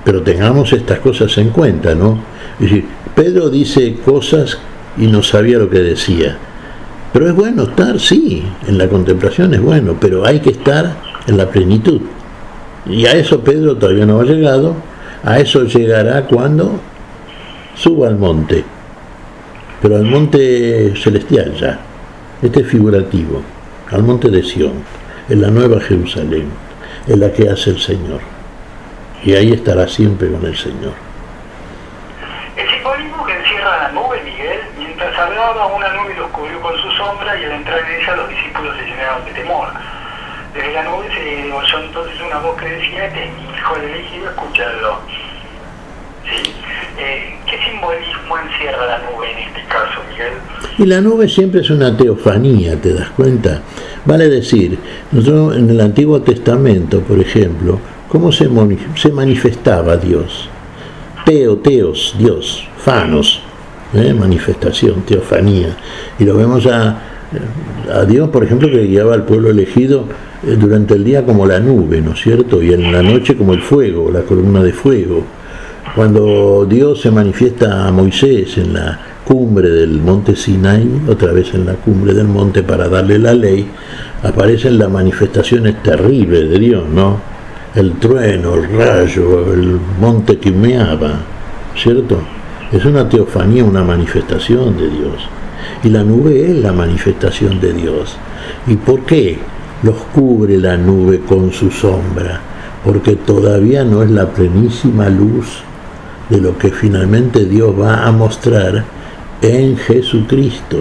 Pero tengamos estas cosas en cuenta, ¿no? Es decir, Pedro dice cosas y no sabía lo que decía. Pero es bueno estar, sí, en la contemplación es bueno, pero hay que estar en la plenitud. Y a eso Pedro todavía no ha llegado, a eso llegará cuando suba al monte, pero al monte celestial ya, este es figurativo, al monte de Sión, en la nueva Jerusalén, en la que hace el Señor, y ahí estará siempre con el Señor. El simbolismo que encierra la nube, Miguel, mientras hablaba, una nube los cubrió con su sombra y al entrar en ella los discípulos se llenaron de temor. Desde la nube se oyó entonces una voz que decía: "Este es mi hijo el elegido, escúchalo". ¿Sí? ¿Qué simbolismo encierra la nube en este caso, Miguel? Y la nube siempre es una teofanía, ¿te das cuenta? Vale decir, nosotros en el Antiguo Testamento, por ejemplo, ¿cómo se manifestaba Dios? Teos, Dios, fanos, manifestación, teofanía. Y lo vemos a Dios, por ejemplo, que guiaba al pueblo elegido durante el día como la nube, ¿no es cierto? Y en la noche como el fuego, la columna de fuego. Cuando Dios se manifiesta a Moisés en la cumbre del monte Sinai, otra vez en la cumbre del monte para darle la ley, aparecen las manifestaciones terribles de Dios, ¿no? El trueno, el rayo, el monte que humeaba, ¿cierto? Es una teofanía, una manifestación de Dios. Y la nube es la manifestación de Dios. ¿Y por qué los cubre la nube con su sombra? Porque todavía no es la plenísima luz de lo que finalmente Dios va a mostrar en Jesucristo.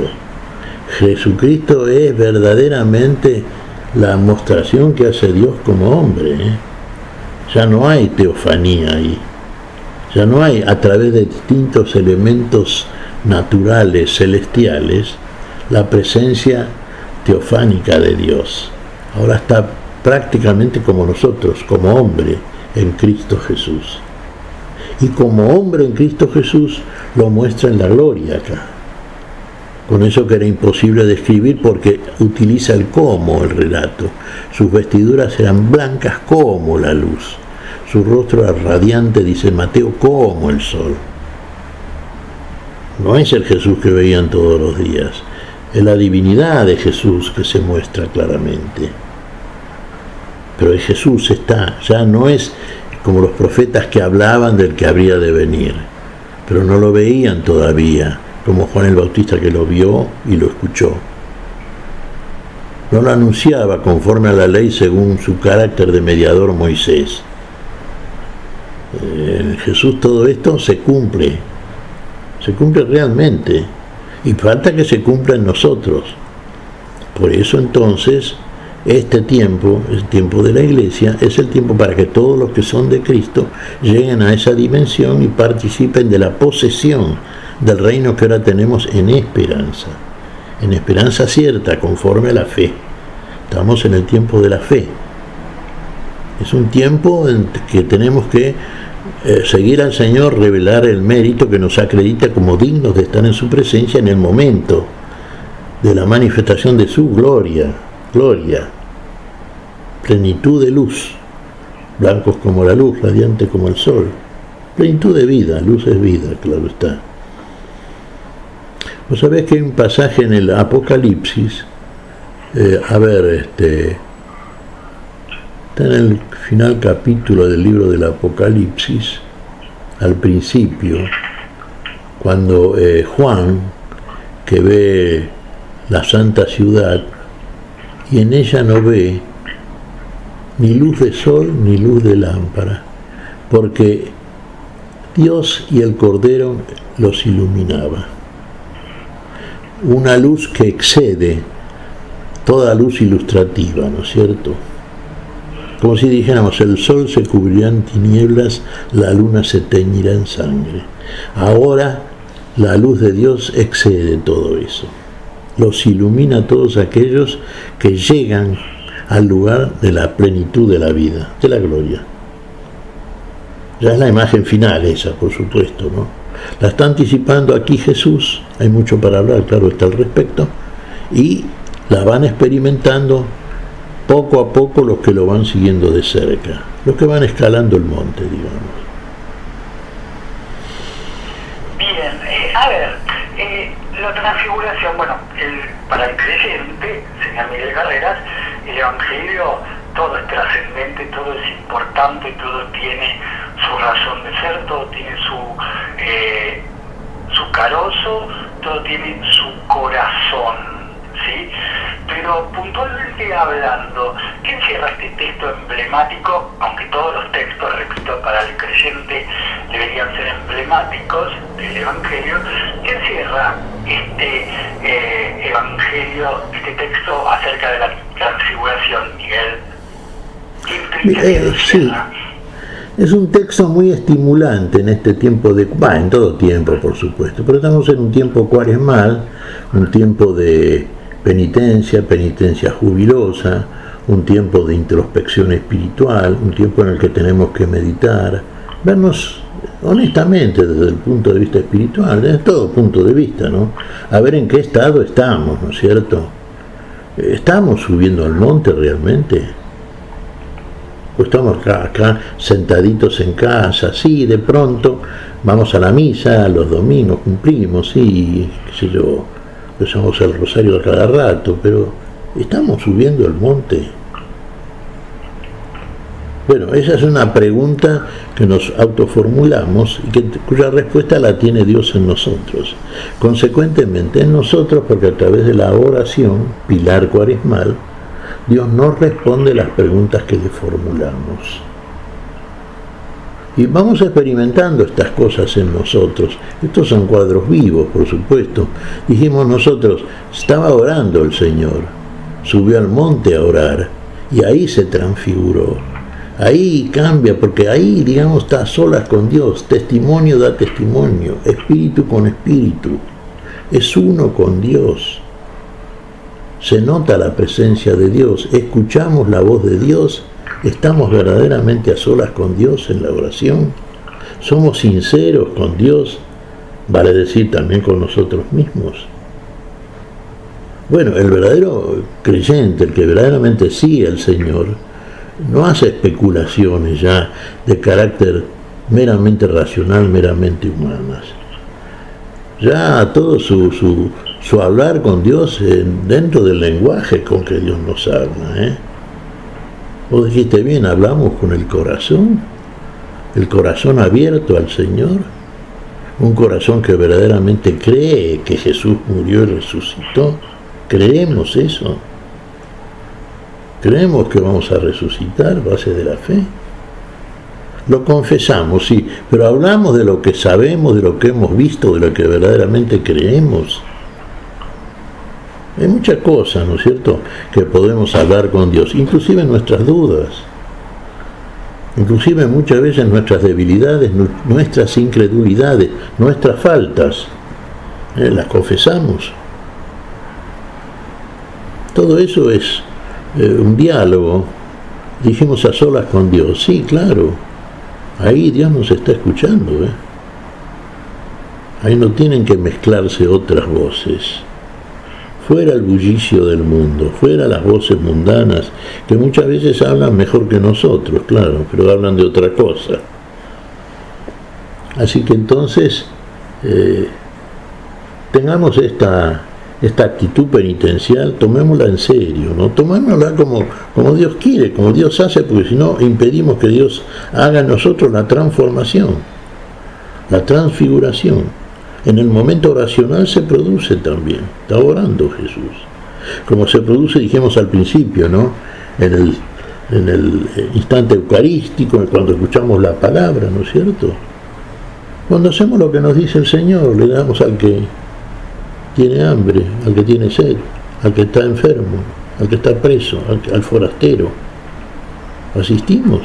Jesucristo es verdaderamente la mostración que hace Dios como hombre, Ya no hay teofanía ahí, ya no hay a través de distintos elementos naturales, celestiales, la presencia teofánica de Dios. Ahora está prácticamente como nosotros, como hombre en Cristo Jesús. Y como hombre en Cristo Jesús lo muestra en la gloria acá. Con eso que era imposible describir porque utiliza el como el relato. Sus vestiduras eran blancas como la luz. Su rostro era radiante, dice Mateo, como el sol. No es el Jesús que veían todos los días. Es la divinidad de Jesús que se muestra claramente. Pero el Jesús está, ya no es como los profetas que hablaban del que habría de venir, pero no lo veían todavía, como Juan el Bautista que lo vio y lo escuchó. No lo anunciaba conforme a la ley según su carácter de mediador Moisés. En Jesús todo esto se cumple realmente, y falta que se cumpla en nosotros. Por eso entonces este tiempo, el tiempo de la Iglesia, es el tiempo para que todos los que son de Cristo lleguen a esa dimensión y participen de la posesión del reino que ahora tenemos en esperanza cierta, conforme a la fe. Estamos en el tiempo de la fe. Es un tiempo en que tenemos que seguir al Señor, revelar el mérito que nos acredita como dignos de estar en su presencia en el momento de la manifestación de su gloria, plenitud de luz, blancos como la luz, radiante como el sol, plenitud de vida, luz es vida, claro está. Vos sabés que hay un pasaje en el Apocalipsis, está en el final capítulo del libro del Apocalipsis, al principio, cuando Juan, que ve la santa ciudad, y en ella no ve ni luz de sol ni luz de lámpara, porque Dios y el Cordero los iluminaba. Una luz que excede toda luz ilustrativa, ¿no es cierto? Como si dijéramos, el sol se cubrirá en tinieblas, la luna se teñirá en sangre. Ahora la luz de Dios excede todo eso. Los ilumina a todos aquellos que llegan al lugar de la plenitud de la vida, de la gloria. Ya es la imagen final esa, por supuesto, ¿no? La está anticipando aquí Jesús, hay mucho para hablar, claro está al respecto, y la van experimentando poco a poco los que lo van siguiendo de cerca, los que van escalando el monte, digamos. Bien, la transfiguración, bueno, para el creyente, señor Miguel Carreras, el Evangelio todo es trascendente, todo es importante, todo tiene su razón de ser, todo tiene su carozo, todo tiene su corazón, ¿sí? Pero puntualmente hablando, ¿qué encierra este texto emblemático? Aunque todos los textos, repito, para el creyente deberían ser emblemáticos del Evangelio, ¿qué encierra este Evangelio, este texto acerca de la transfiguración, Miguel? Sí, es un texto muy estimulante en este tiempo en todo tiempo, por supuesto, pero estamos en un tiempo cuaresmal, un tiempo de penitencia jubilosa, un tiempo de introspección espiritual, un tiempo en el que tenemos que meditar, vernos honestamente desde el punto de vista espiritual, desde todo punto de vista, ¿no? A ver en qué estado estamos, ¿no es cierto? ¿Estamos subiendo al monte realmente? ¿O estamos acá sentaditos en casa? Sí, de pronto vamos a la misa, los domingos cumplimos, sí, qué sé yo, rezamos el rosario a cada rato, pero ¿estamos subiendo al monte? Bueno, esa es una pregunta que nos autoformulamos y cuya respuesta la tiene Dios en nosotros. Consecuentemente en nosotros, porque a través de la oración, pilar cuaresmal, Dios nos responde las preguntas que le formulamos. Y vamos experimentando estas cosas en nosotros. Estos son cuadros vivos, por supuesto. Dijimos nosotros, estaba orando el Señor, subió al monte a orar, y ahí se transfiguró. Ahí cambia, porque ahí, digamos, está a solas con Dios. Testimonio da testimonio, espíritu con espíritu. Es uno con Dios. Se nota la presencia de Dios, escuchamos la voz de Dios, estamos verdaderamente a solas con Dios en la oración, somos sinceros con Dios, vale decir también con nosotros mismos. Bueno, el verdadero creyente, el que verdaderamente sigue al Señor, no hace especulaciones ya de carácter meramente racional, meramente humanas. Ya todo su hablar con Dios dentro del lenguaje con que Dios nos habla. Vos dijiste bien, hablamos con el corazón abierto al Señor, un corazón que verdaderamente cree que Jesús murió y resucitó. Creemos eso. Creemos que vamos a resucitar a base de la fe. Lo confesamos, sí, pero hablamos de lo que sabemos, de lo que hemos visto, de lo que verdaderamente creemos. Hay muchas cosas, ¿no es cierto?, que podemos hablar con Dios, inclusive nuestras dudas, inclusive muchas veces nuestras debilidades, nuestras incredulidades, nuestras faltas, las confesamos. Todo eso es un diálogo, dijimos a solas con Dios, sí, claro, ahí Dios nos está escuchando, ahí no tienen que mezclarse otras voces. Fuera el bullicio del mundo, fuera las voces mundanas, que muchas veces hablan mejor que nosotros, claro, pero hablan de otra cosa. Así que entonces, tengamos esta actitud penitencial, tomémosla en serio, ¿no? Tomémosla como Dios quiere, como Dios hace, porque si no impedimos que Dios haga en nosotros la transformación, la transfiguración. En el momento oracional se produce también, está orando Jesús. Como se produce, dijimos al principio, ¿no?, en el instante eucarístico, cuando escuchamos la palabra, ¿no es cierto? Cuando hacemos lo que nos dice el Señor, le damos al que tiene hambre, al que tiene sed, al que está enfermo, al que está preso, al forastero. Asistimos,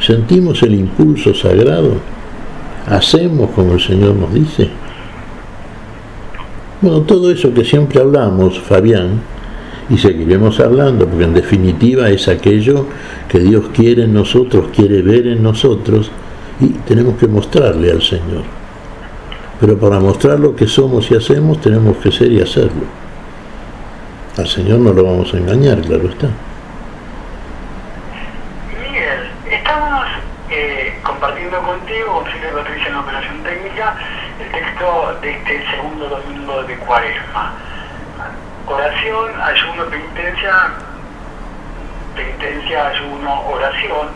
sentimos el impulso sagrado. Hacemos como el Señor nos dice. Bueno, todo eso que siempre hablamos, Fabián, y seguiremos hablando, porque en definitiva es aquello que Dios quiere en nosotros, quiere ver en nosotros, y tenemos que mostrarle al Señor. Pero para mostrar lo que somos y hacemos, tenemos que ser y hacerlo. Al Señor no lo vamos a engañar, claro está. Miguel, estamos compartiendo contigo, con Silvia Patricia en la operación técnica, el texto de este segundo domingo de Cuaresma. Oración, ayuno, penitencia, penitencia, ayuno, oración.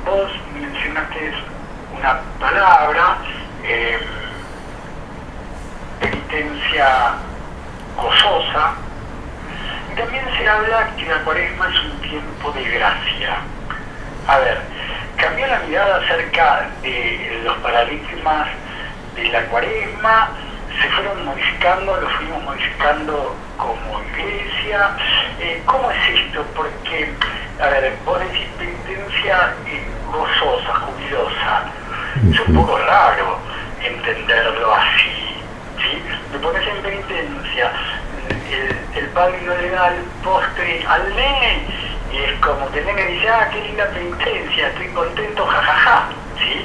Vos mencionaste una palabra, penitencia gozosa, y también se habla que la Cuaresma es un tiempo de gracia. A ver, cambió la mirada acerca de los paradigmas de la Cuaresma, se fueron modificando, lo fuimos modificando como iglesia. ¿Cómo es esto? Porque, a ver, vos decís penitencia gozosa, jubilosa. Es un poco raro entenderlo así, ¿sí? Me pones en penitencia, el padre no le da el postre al nene, y es como que el nene dice, qué linda penitencia, estoy contento, jajaja, ¿sí?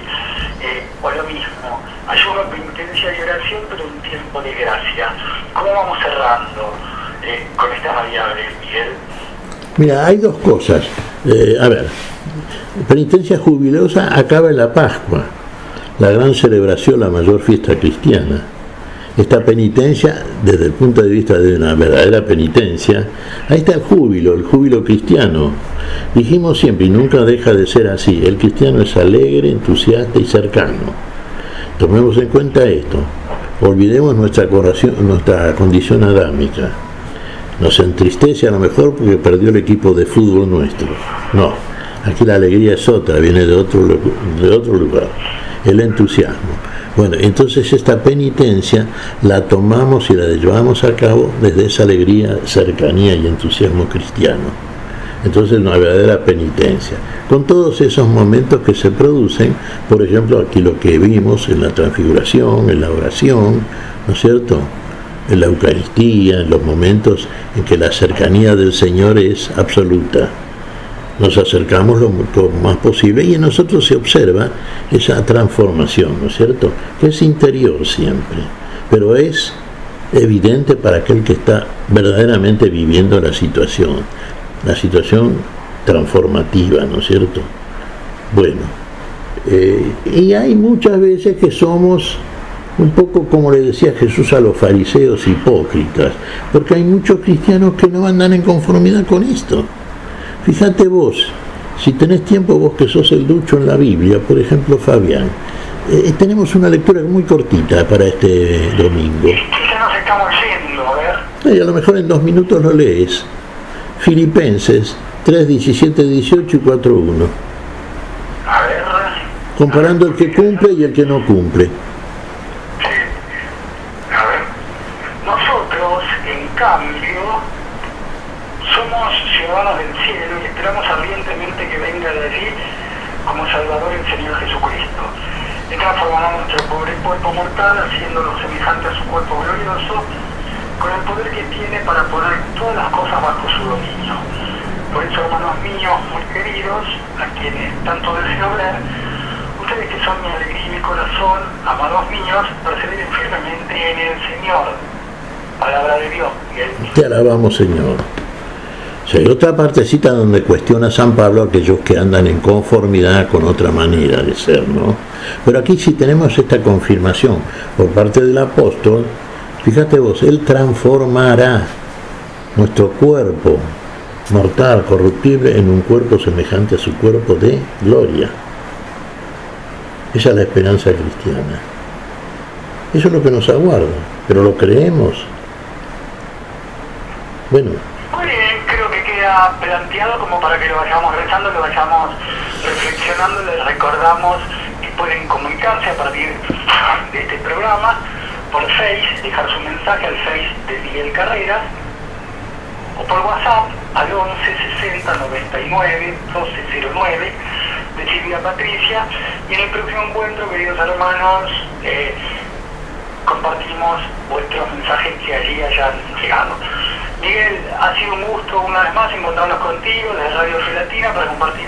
O lo mismo, ayuno, penitencia y oración, pero un tiempo de gracia. ¿Cómo vamos cerrando con estas variables, Miguel? Mira, hay dos cosas. A ver, penitencia jubilosa acaba en la Pascua, la gran celebración, la mayor fiesta cristiana. Esta penitencia, desde el punto de vista de una verdadera penitencia, ahí está el júbilo cristiano. Dijimos siempre, y nunca deja de ser así, el cristiano es alegre, entusiasta y cercano. Tomemos en cuenta esto, olvidemos nuestra condición adámica. Nos entristece a lo mejor porque perdió el equipo de fútbol nuestro. No, aquí la alegría es otra, viene de otro lugar, el entusiasmo. Bueno, entonces esta penitencia la tomamos y la llevamos a cabo desde esa alegría, cercanía y entusiasmo cristiano. Entonces una verdadera penitencia, con todos esos momentos que se producen, por ejemplo aquí lo que vimos en la transfiguración, en la oración, ¿no es cierto?, en la Eucaristía, en los momentos en que la cercanía del Señor es absoluta. Nos acercamos lo más posible y en nosotros se observa esa transformación, ¿no es cierto?, que es interior siempre, pero es evidente para aquel que está verdaderamente viviendo la situación transformativa, ¿no es cierto? Bueno, y hay muchas veces que somos un poco, como le decía Jesús a los fariseos, hipócritas, porque hay muchos cristianos que no andan en conformidad con esto. Fíjate vos, si tenés tiempo, vos que sos el ducho en la Biblia, por ejemplo, Fabián, tenemos una lectura muy cortita para este domingo. Ya nos estamos yendo, a ver. Y a lo mejor en 2 minutos lo lees. Filipenses 3, 17, 18 y 4, 1. A ver. Comparando el que cumple y el que no cumple. Sí. A ver. Nosotros, en cambio, somos ciudadanos del cielo y esperamos ardientemente que venga de allí como Salvador el Señor Jesucristo. Él transformará nuestro pobre cuerpo mortal, haciéndolo semejante a su cuerpo glorioso, con el poder que tiene para poner todas las cosas bajo su dominio. Por eso, hermanos míos, muy queridos, a quienes tanto deseo ver, ustedes que son mi alegría y mi corazón, amados míos, perseveren firmemente en el Señor. Palabra de Dios. Te alabamos, Señor. O hay otra partecita donde cuestiona San Pablo a aquellos que andan en conformidad con otra manera de ser, ¿no? Pero aquí sí tenemos esta confirmación por parte del apóstol. Fíjate vos, Él transformará nuestro cuerpo mortal, corruptible, en un cuerpo semejante a su cuerpo de gloria. Esa es la esperanza cristiana. Eso es lo que nos aguarda, pero lo creemos. Bueno. Muy bien, creo que queda planteado como para que lo vayamos rezando, lo vayamos reflexionando, les recordamos que pueden comunicarse a partir de este programa por Face, dejar su mensaje al Face de Miguel Carreras, o por WhatsApp al 11 60 99 1209 de Silvia Patricia, y en el próximo encuentro, queridos hermanos, compartimos vuestros mensajes que allí hayan llegado. Miguel, ha sido un gusto una vez más encontrarnos contigo desde Radio Gelatina para compartir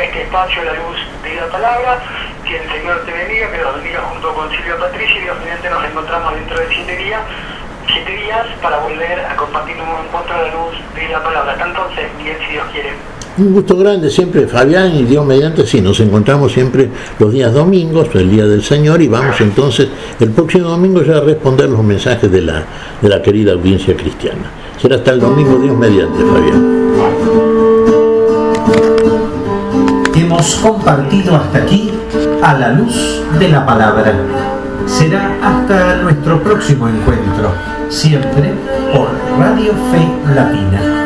este espacio, la luz de la palabra. Que el Señor te bendiga, que los bendiga junto con Silvia Patricia, y Dios mediante nos encontramos dentro de 7 días para volver a compartir un nuevo encuentro de la luz de la palabra. Hasta entonces, Miguel, si Dios quiere. Un gusto grande siempre, Fabián, y Dios mediante, sí, nos encontramos siempre los días domingos, el Día del Señor, y vamos entonces el próximo domingo ya a responder los mensajes de la querida audiencia cristiana. Será hasta el domingo, Dios mediante, Fabián. Hemos compartido hasta aquí a la luz de la palabra. Será hasta nuestro próximo encuentro, siempre por Radio Fe Latina.